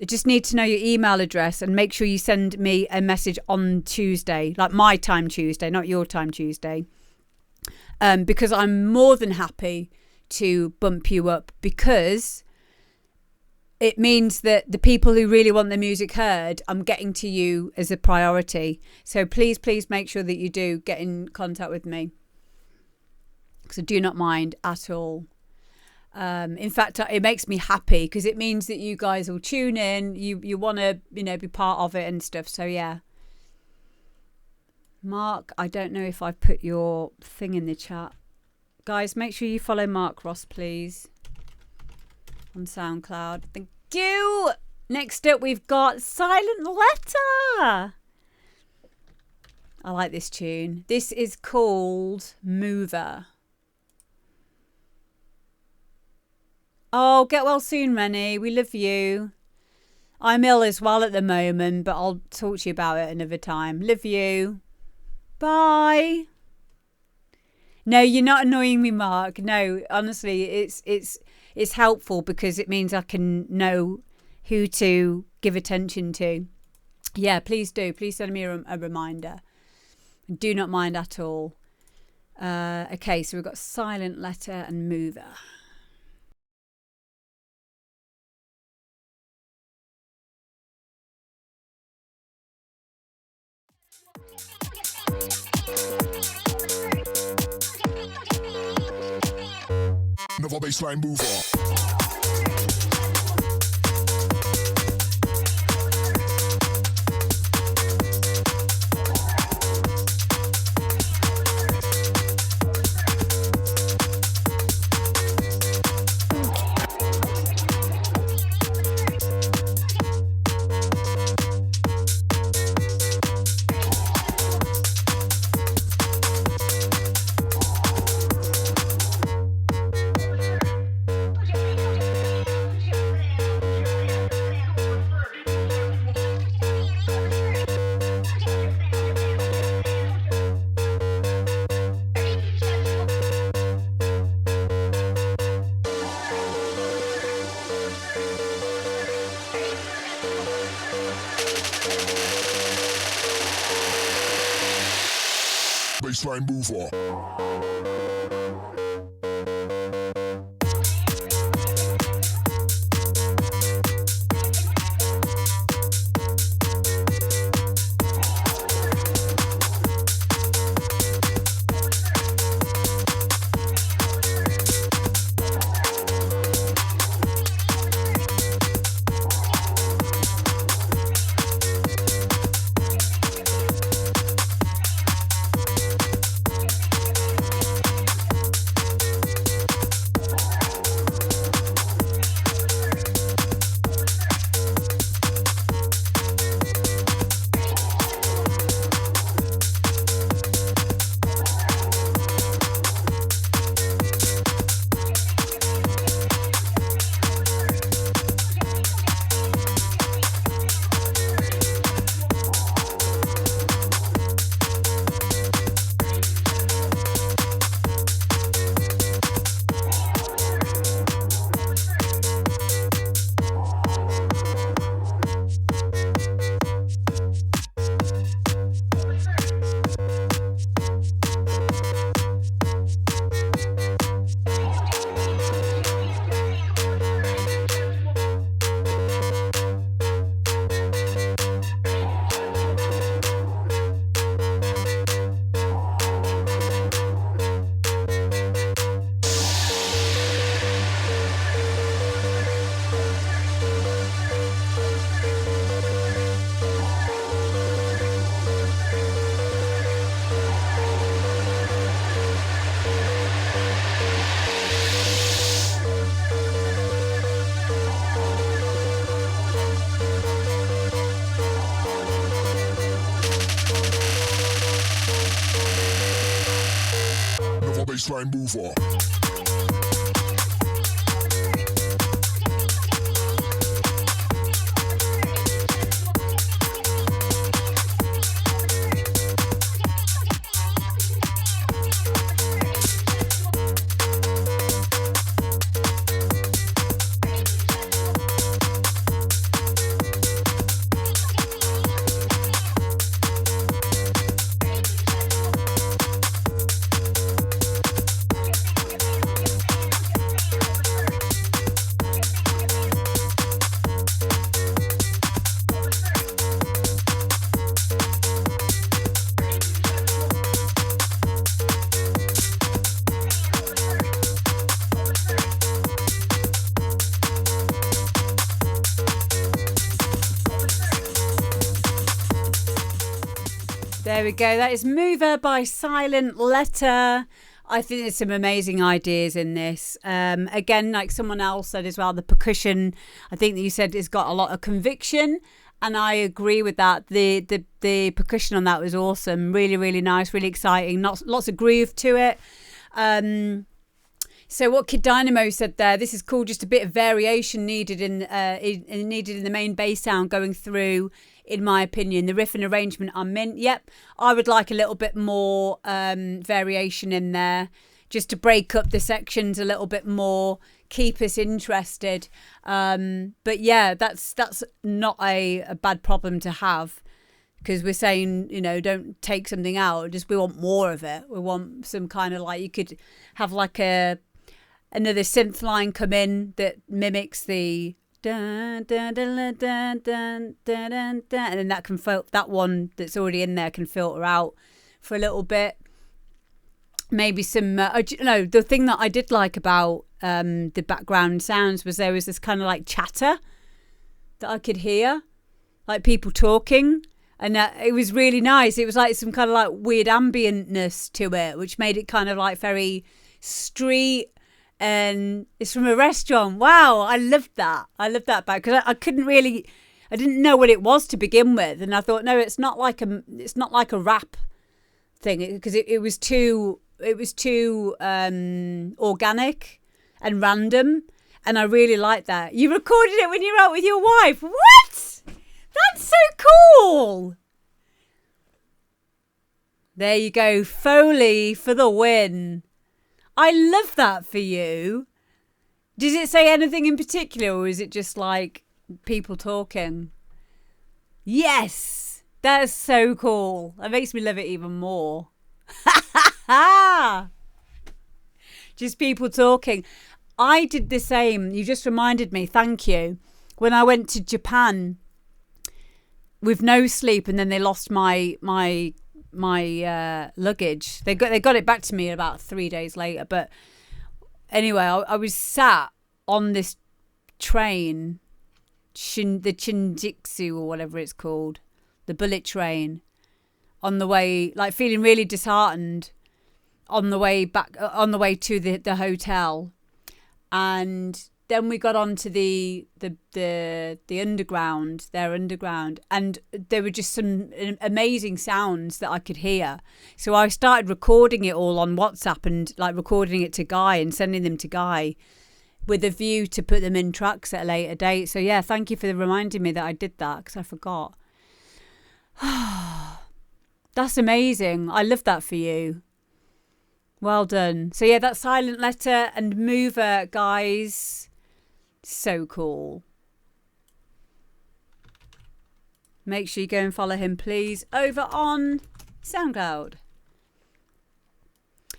I just need to know your email address and make sure you send me a message on Tuesday, like my time Tuesday, not your time Tuesday. Because I'm more than happy to bump you up, because it means that the people who really want their music heard, I'm getting to you as a priority. So please make sure that you do get in contact with me, because I do not mind at all. In fact, it makes me happy because it means that you guys will tune in. You want to, be part of it and stuff. So yeah. Mark, I don't know if I put your thing in the chat. Guys, make sure you follow Mark Ross, please, on SoundCloud. Thank you. Next up, we've got Silent Letter. I like this tune. This is called Mover. Oh, get well soon, Rennie. We love you. I'm ill as well at the moment, but I'll talk to you about it another time. Love you. Bye. No, you're not annoying me, Mark. No, honestly, it's helpful because it means I can know who to give attention to. Yeah, please do. Please send me a reminder. Do not mind at all. Okay, so we've got silent letter and mover. Another baseline mover. Baseline mover. Baseline mover. There we go. That is Mover by Silent Letter. I think there's some amazing ideas in this. Again, like someone else said as well, the percussion, I think that you said it's got a lot of conviction. And I agree with that. The percussion on that was awesome. Really, really nice, really exciting. Lots of groove to it. So what Kid Dynamo said there, this is cool, just a bit of variation needed in the main bass sound going through, in my opinion. The riff and arrangement are mint. Yep, I would like a little bit more variation in there, just to break up the sections a little bit more, keep us interested. But yeah, that's not a bad problem to have, because we're saying, you know, don't take something out, just we want more of it. We want some kind of like, you could have like another synth line come in that mimics the dun, dun, dun, dun, dun, dun, dun, dun, and then that one that's already in there can filter out for a little bit. Maybe some the thing that I did like about the background sounds was there was this kind of like chatter that I could hear, like people talking, and it was really nice. It was like some kind of like weird ambientness to it, which made it kind of like very street. And it's from a restaurant. Wow, I loved that. I loved that back, because I didn't know what it was to begin with, and I thought, no, it's not like a rap thing, because it was too organic and random, and I really liked that. You recorded it when you were out with your wife. What? That's so cool. There you go, Foley for the win. I love that for you. Does it say anything in particular, or is it just like people talking? Yes, that's so cool. That makes me love it even more. Just people talking. I did the same. You just reminded me. Thank you. When I went to Japan with no sleep, and then they lost my luggage. They got it back to me about 3 days later. But anyway, I was sat on this train, the Shinjitsu or whatever it's called, the bullet train, on the way, like feeling really disheartened on the way back, on the way to the hotel. And then we got onto the underground, their underground, and there were just some amazing sounds that I could hear. So I started recording it all on WhatsApp, and like recording it to Guy and sending them to Guy with a view to put them in tracks at a later date. So yeah, thank you for reminding me that I did that, because I forgot. That's amazing. I love that for you. Well done. So yeah, that's Silent Letter and Mover, guys. So cool. Make sure you go and follow him, please, over on SoundCloud.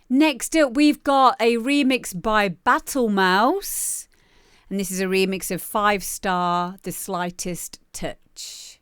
Next up, we've got a remix by Battlemouse. And this is a remix of 5 Star, The Slightest Touch.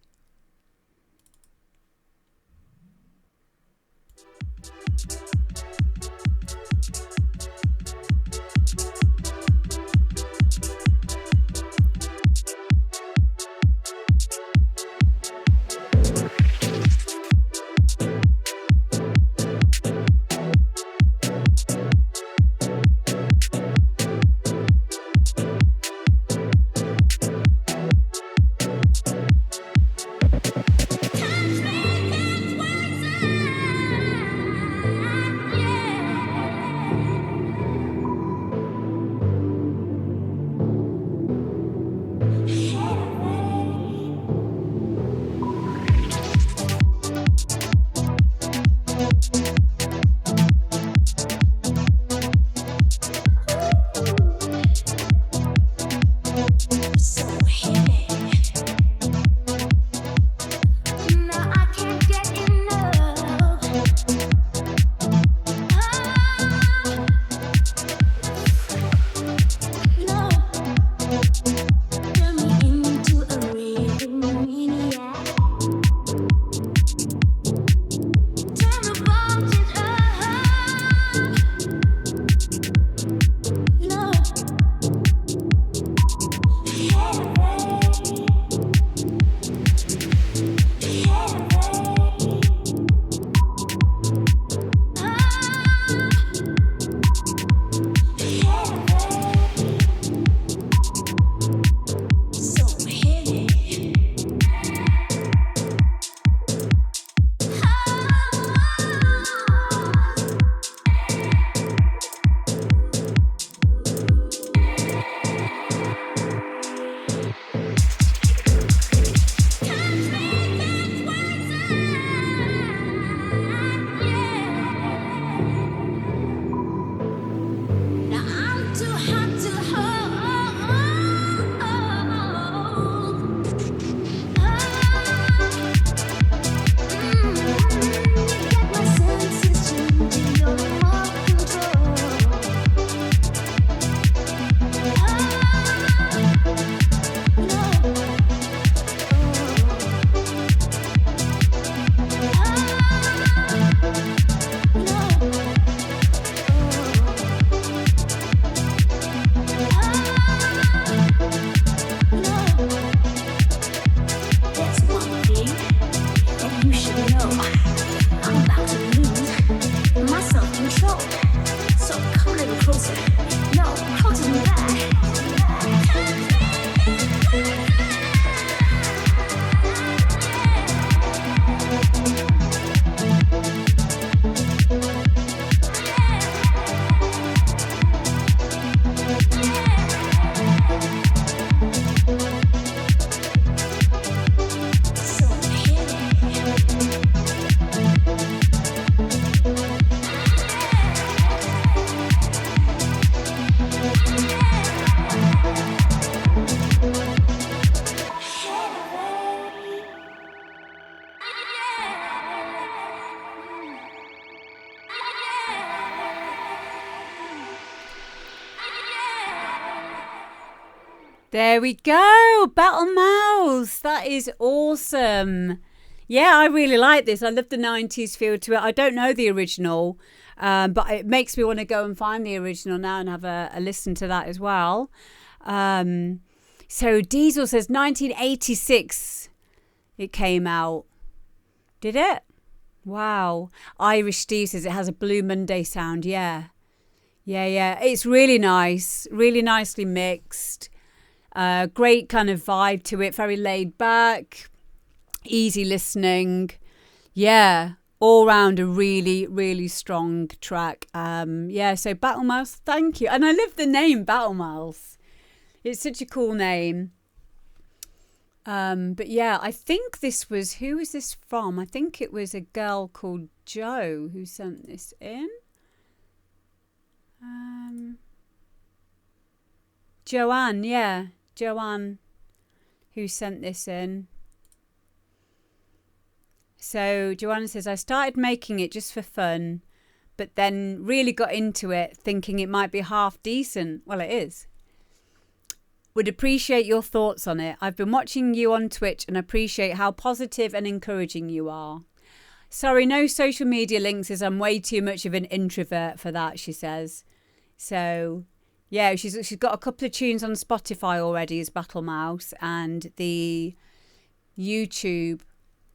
There we go. Battlemouse. That is awesome. Yeah, I really like this. I love the 90s feel to it. I don't know the original, but it makes me want to go and find the original now and have a listen to that as well. So Diesel says 1986 it came out. Did it? Wow. Irish Steve says it has a Blue Monday sound. Yeah. It's really nice. Really nicely mixed. Great kind of vibe to it. Very laid back. Easy listening. Yeah. All round a really, really strong track. So Battlemouse, thank you. And I love the name Battlemouse. It's such a cool name. But yeah, I think this was, who was this from? I think it was a girl called Jo who sent this in. Joanne who sent this in. So Joanna says, I started making it just for fun, but then really got into it thinking it might be half decent. Well, it is. Would appreciate your thoughts on it. I've been watching you on Twitch and appreciate how positive and encouraging you are. Sorry, no social media links as I'm way too much of an introvert for that, she says. So, yeah, she's got a couple of tunes on Spotify already as Battlemouse, and the YouTube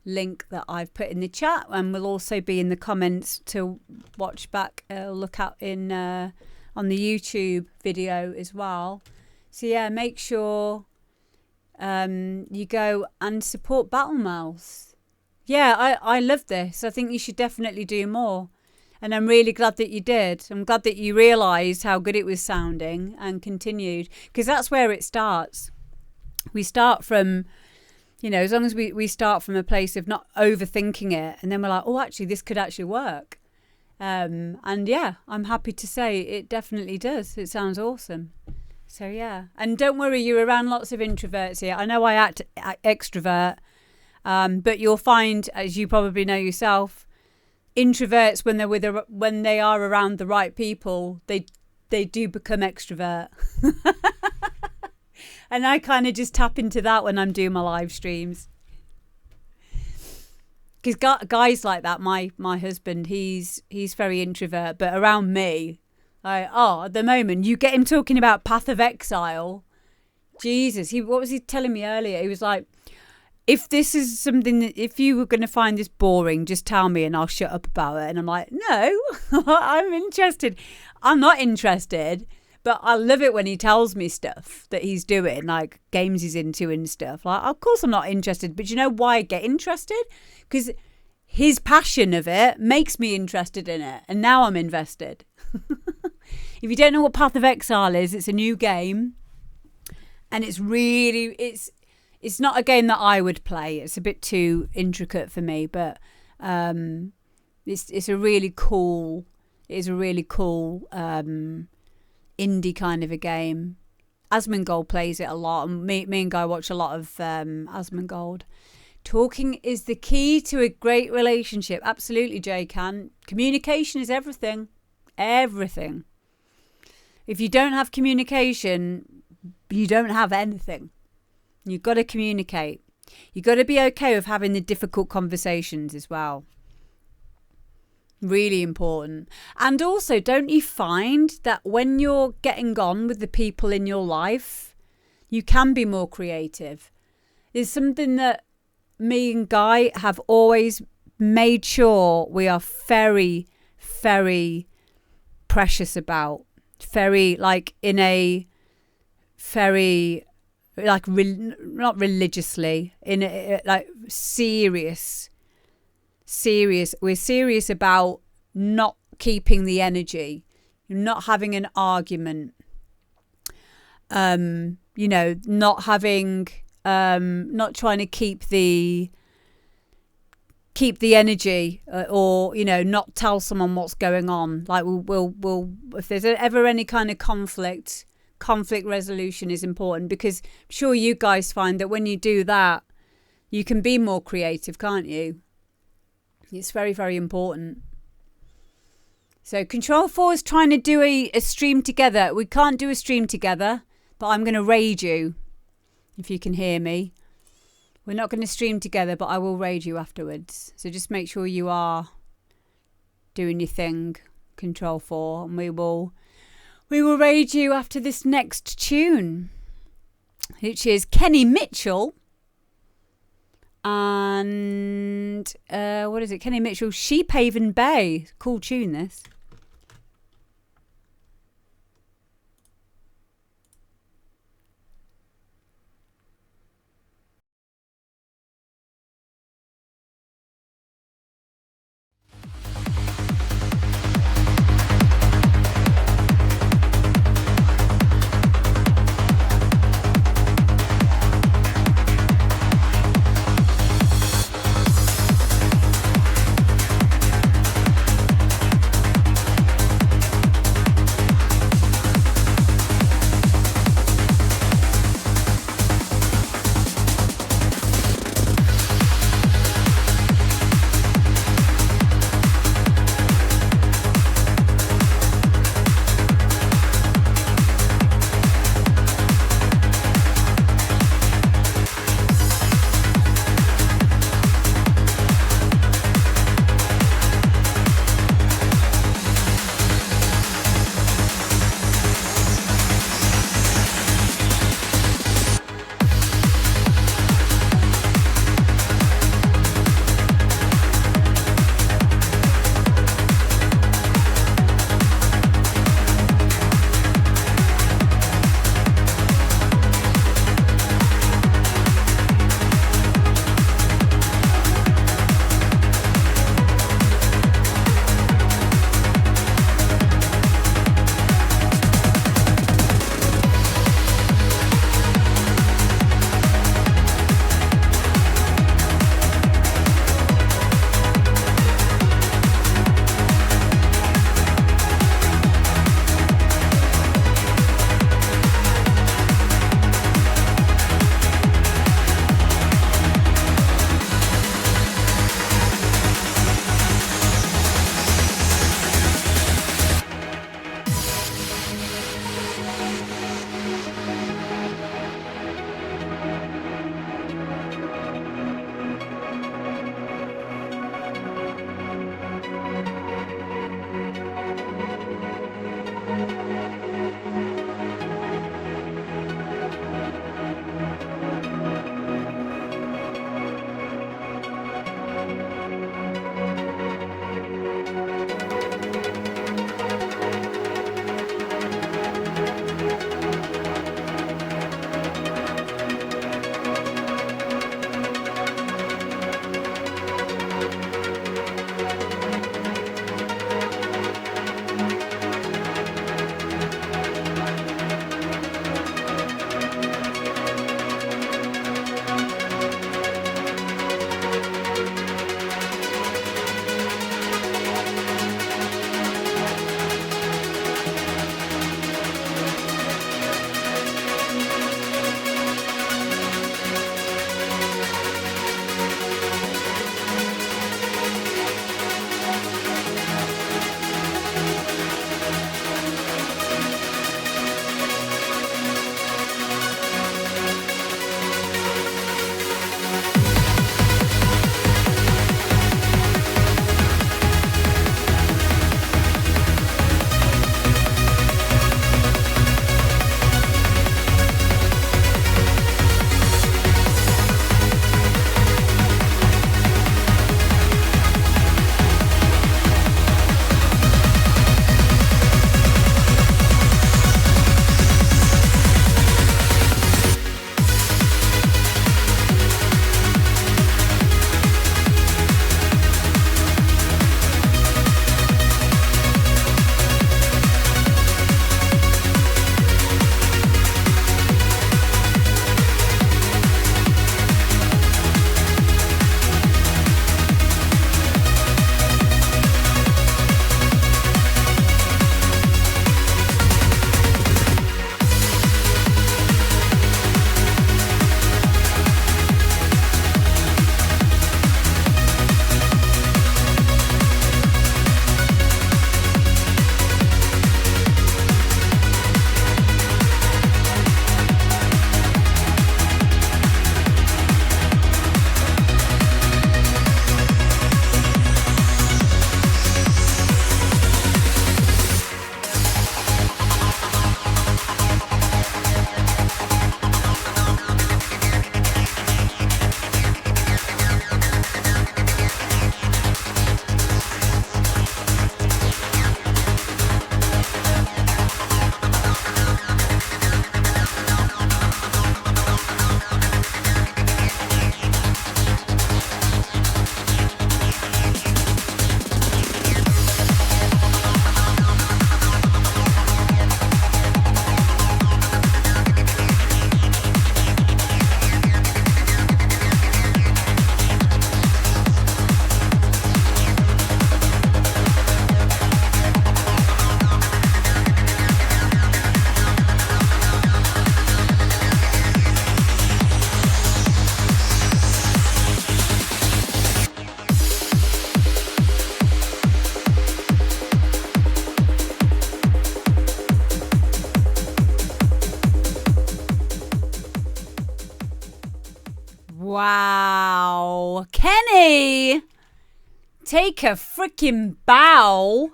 link that I've put in the chat and will also be in the comments to watch back, look out in on the YouTube video as well. So yeah, make sure you go and support Battlemouse. Yeah, I love this. I think you should definitely do more. And I'm really glad that you did. I'm glad that you realised how good it was sounding and continued. Because that's where it starts. We start from, as long as we start from a place of not overthinking it. And then we're like, oh, actually, this could actually work. And yeah, I'm happy to say it definitely does. It sounds awesome. So yeah, and don't worry, you're around lots of introverts here. I know I act extrovert, but you'll find, as you probably know yourself, introverts when they are around the right people, they do become extrovert. And I kind of just tap into that when I'm doing my live streams. Because guys like that, my husband, he's very introvert, but around me. At the moment, you get him talking about Path of Exile. Jesus, what was he telling me earlier? He was like, if this is something that, if you were going to find this boring, just tell me and I'll shut up about it. And I'm like, no, I'm interested. I'm not interested, but I love it when he tells me stuff that he's doing, like games he's into and stuff. Like, of course I'm not interested, but you know why I get interested? Because his passion of it makes me interested in it. And now I'm invested. If you don't know what Path of Exile is, it's a new game, and it's really it's not a game that I would play. It's a bit too intricate for me, but it's a really cool indie kind of a game. Asmongold plays it a lot, and me and Guy watch a lot of Asmongold. Talking is the key to a great relationship. Absolutely, Jay Can. Communication is everything. Everything. If you don't have communication, you don't have anything. You've got to communicate. You've got to be okay with having the difficult conversations as well. Really important. And also, don't you find that when you're getting on with the people in your life, you can be more creative? There's something that me and Guy have always made sure we are very, very precious about. Very, like, in a very, like, not religiously, in a, like, serious. We're serious about not keeping the energy, not having an argument, not having, not trying to keep the energy, or not tell someone what's going on. Like we'll if there's ever any kind of conflict resolution is important, because I'm sure you guys find that when you do that, you can be more creative, can't you? It's very, very important. So Control 4 is trying to do a stream together. We can't do a stream together, but I'm going to raid you if you can hear me. We're not going to stream together, but I will raid you afterwards. So just make sure you are doing your thing, Control 4, and we will raid you after this next tune, which is Kenny Mitchell and what is it? Kenny Mitchell, Sheephaven Bay. Cool tune, this. Take a freaking bow.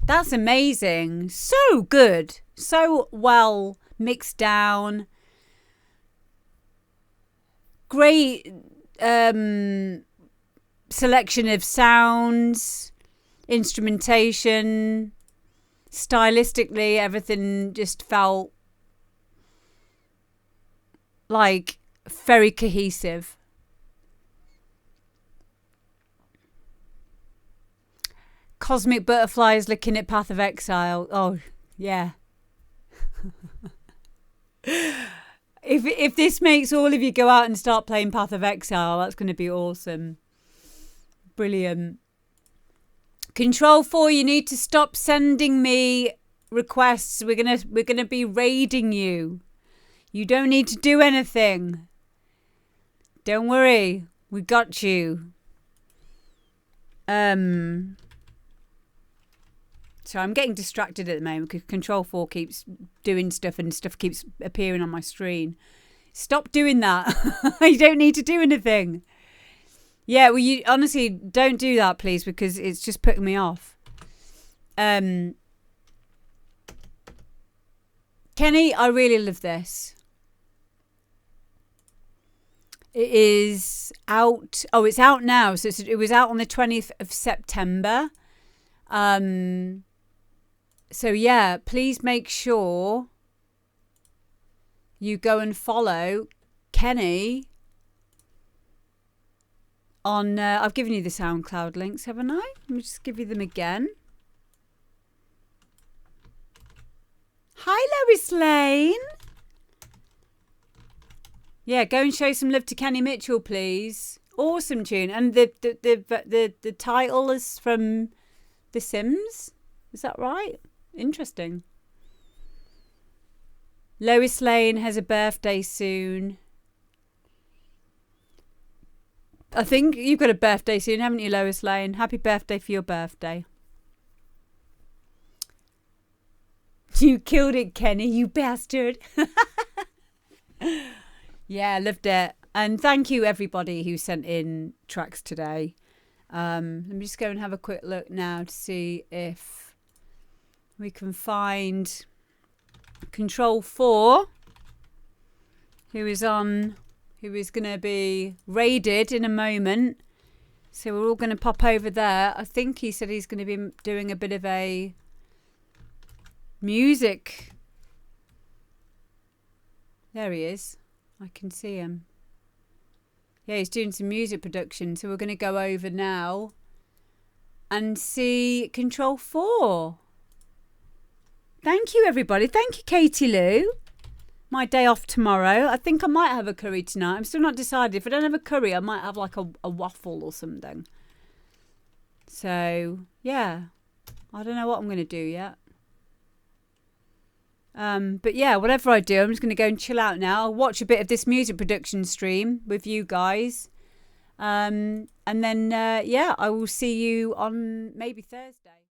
That's amazing. So good. So well mixed down. Great selection of sounds, instrumentation. Stylistically, everything just felt like very cohesive. Cosmic Butterflies looking at Path of Exile. Oh, yeah. If this makes all of you go out and start playing Path of Exile, that's going to be awesome. Brilliant. Control 4, you need to stop sending me requests. We're gonna be raiding you. You don't need to do anything. Don't worry, we got you. So I'm getting distracted at the moment because Control 4 keeps doing stuff and stuff keeps appearing on my screen. Stop doing that. You don't need to do anything. Yeah, well, you honestly don't do that, please, because it's just putting me off. Kenny, I really love this. It is out. Oh, it's out now. So it was out on the 20th of September. So yeah, please make sure you go and follow Kenny on, I've given you the SoundCloud links, haven't I? Let me just give you them again. Hi, Lois Lane. Yeah, go and show some love to Kenny Mitchell, please. Awesome tune. And the title is from The Sims. Is that right? Interesting. Lois Lane has a birthday soon. I think you've got a birthday soon, haven't you, Lois Lane? Happy birthday for your birthday. You killed it, Kenny, you bastard. Yeah, loved it. And thank you, everybody who sent in tracks today. Let me just go and have a quick look now to see if we can find Control 4, who is going to be raided in a moment. So we're all going to pop over there. I think he said he's going to be doing a bit of a music. There he is. I can see him. Yeah, he's doing some music production. So we're going to go over now and see Control 4. Thank you, everybody. Thank you, Katie Lou. My day off tomorrow. I think I might have a curry tonight. I'm still not decided. If I don't have a curry, I might have like a waffle or something. So, yeah. I don't know what I'm going to do yet. But yeah, whatever I do, I'm just going to go and chill out now. I'll watch a bit of this music production stream with you guys. And then, yeah, I will see you on maybe Thursday.